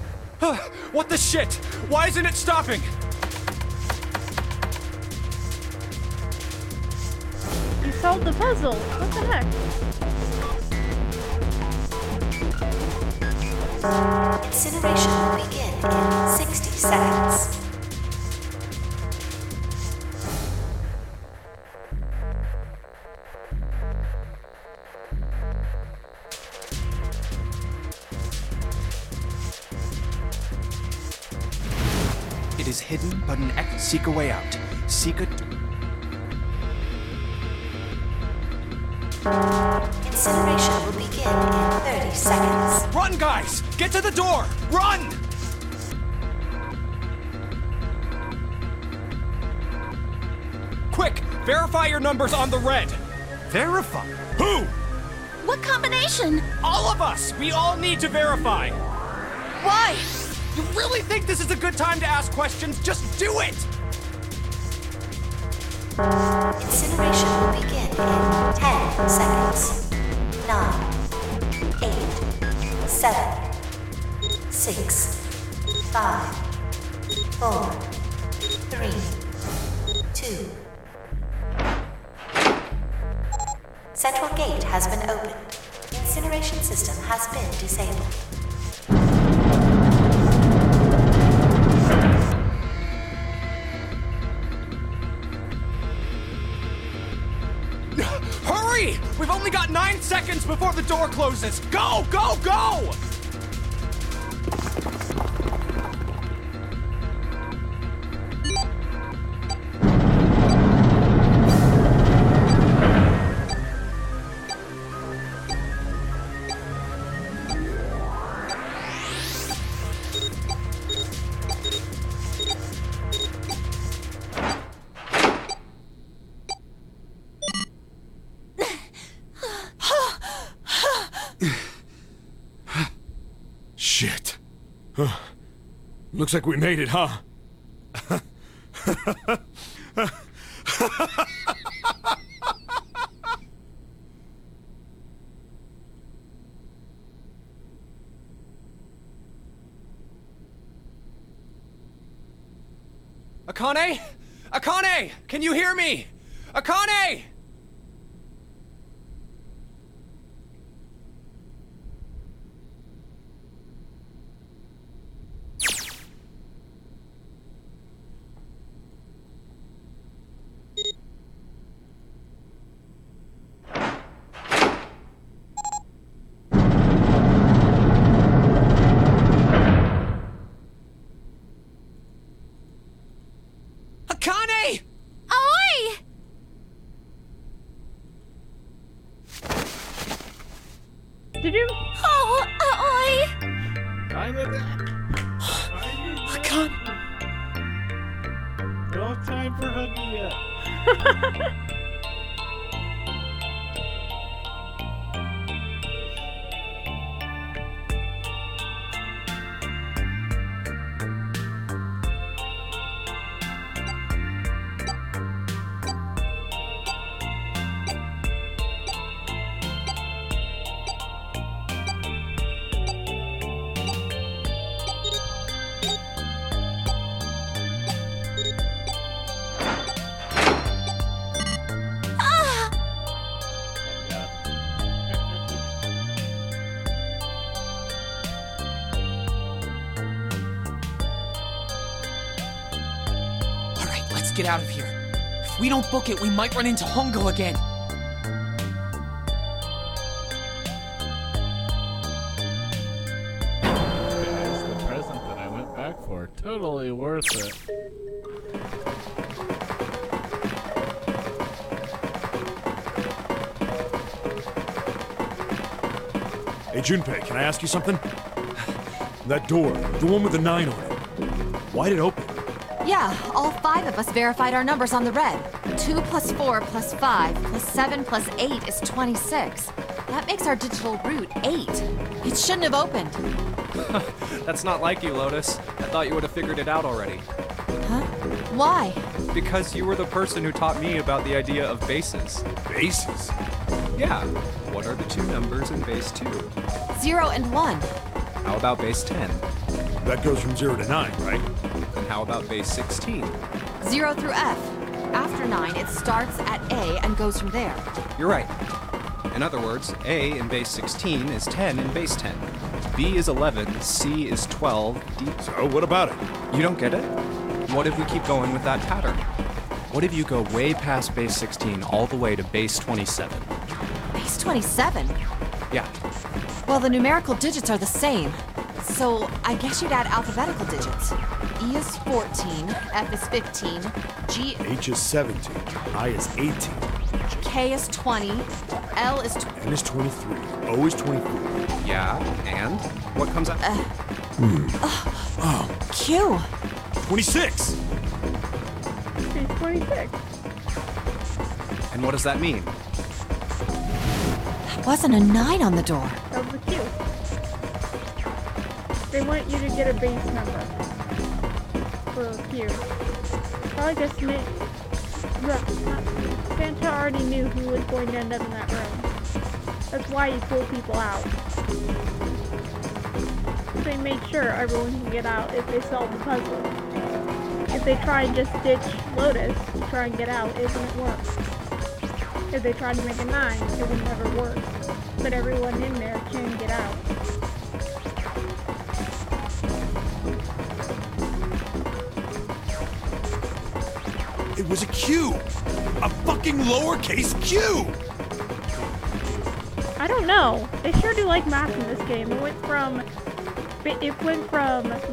What the shit? Why isn't it stopping? You solved the puzzle. What the heck? Incineration will begin in 60 seconds. It is hidden, but seek a way out. Seek a... Incineration will begin in 30 seconds. Run, guys! Get to the door! Run! Quick! Verify your numbers on the red! Verify? Who? What combination? All of us! We all need to verify! Why? You really think this is a good time to ask questions? Just do it! Incineration will begin in 10 seconds. 9, 8, 7, 6, 5, 4, 3, 2. Central gate has been opened. Incineration system has been disabled. Hurry! We've only got 9 seconds before the door closes! Go, go, go! Shit. Looks like we made it, huh? Akane? Akane! Can you hear me? Akane! Akane! Oi! Did you? Oh, oi! I'm a I can't. No time for hugging yet. get out of here. If we don't book it, we might run into Hongo again. It's the present that I went back for. Totally worth it. Hey, Junpei, can I ask you something? That door, the one with the 9 on it, why'd it open? Yeah, all 5 of us verified our numbers on the red. 2 plus 4 plus 5 plus 7 plus 8 is 26. That makes our digital route 8. It shouldn't have opened. That's not like you, Lotus. I thought you would have figured it out already. Huh? Why? Because you were the person who taught me about the idea of bases. Bases? Yeah. What are the 2 numbers in base 2? 0 and 1. How about base 10? That goes from 0 to 9, right? And how about base 16? 0 through F. After 9, it starts at A and goes from there. You're right. In other words, A in base 16 is 10 in base 10. B is 11, C is 12, D... So, what about it? You don't get it? What if we keep going with that pattern? What if you go way past base 16 all the way to base 27? Base 27? Yeah. Well, the numerical digits are the same. So, I guess you'd add alphabetical digits. E is 14, F is 15, G... H is 17, I is 18. K is 20, L is... N is 23, O is 24. Yeah, and? What comes out? Q! 26! She's 26. And what does that mean? That wasn't a 9 on the door. That was a Q. They want you to get a base number for Q. Probably just Santa already knew who was going to end up in that room. That's why he pulled people out. They made sure everyone can get out if they solve the puzzle. If they try and just ditch Lotus to try and get out, it wouldn't work. If they tried to make a 9, it would never work. But everyone in there can get out. It was a Q! A fucking lowercase Q! I don't know. They sure do like math in this game. It went from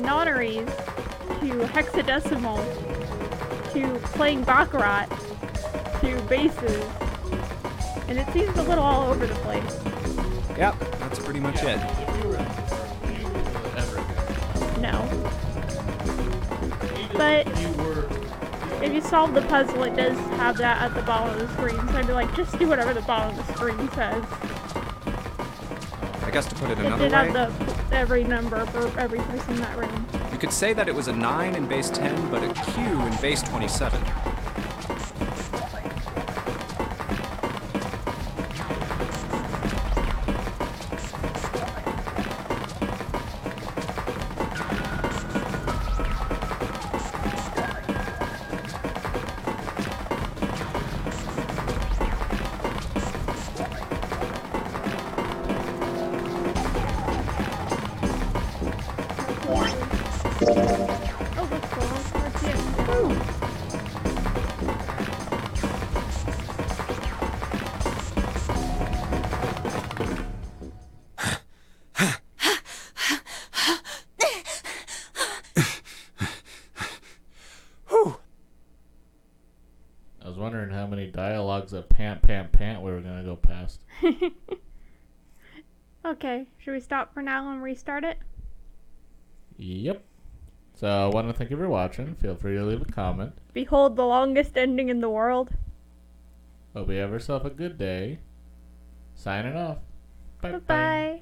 nonaries to hexadecimal to playing Baccarat to bases. And it seems a little all over the place. Yep, that's pretty much it. No. But if you solve the puzzle, it does have that at the bottom of the screen. So I'd be like, just do whatever the bottom of the screen says. I guess to put it It another did way, have every number for every person in that room. you could say that it was a 9 in base 10, but a Q in base 27. Oh, that's cool. Let's see it. I was wondering how many dialogues of pant, pant, pant we were going to go past. Okay, should we stop for now and restart it? Yep. So I want to thank you for watching. Feel free to leave a comment. Behold the longest ending in the world. Hope you have yourself a good day. Signing off. Bye-bye. Bye-bye.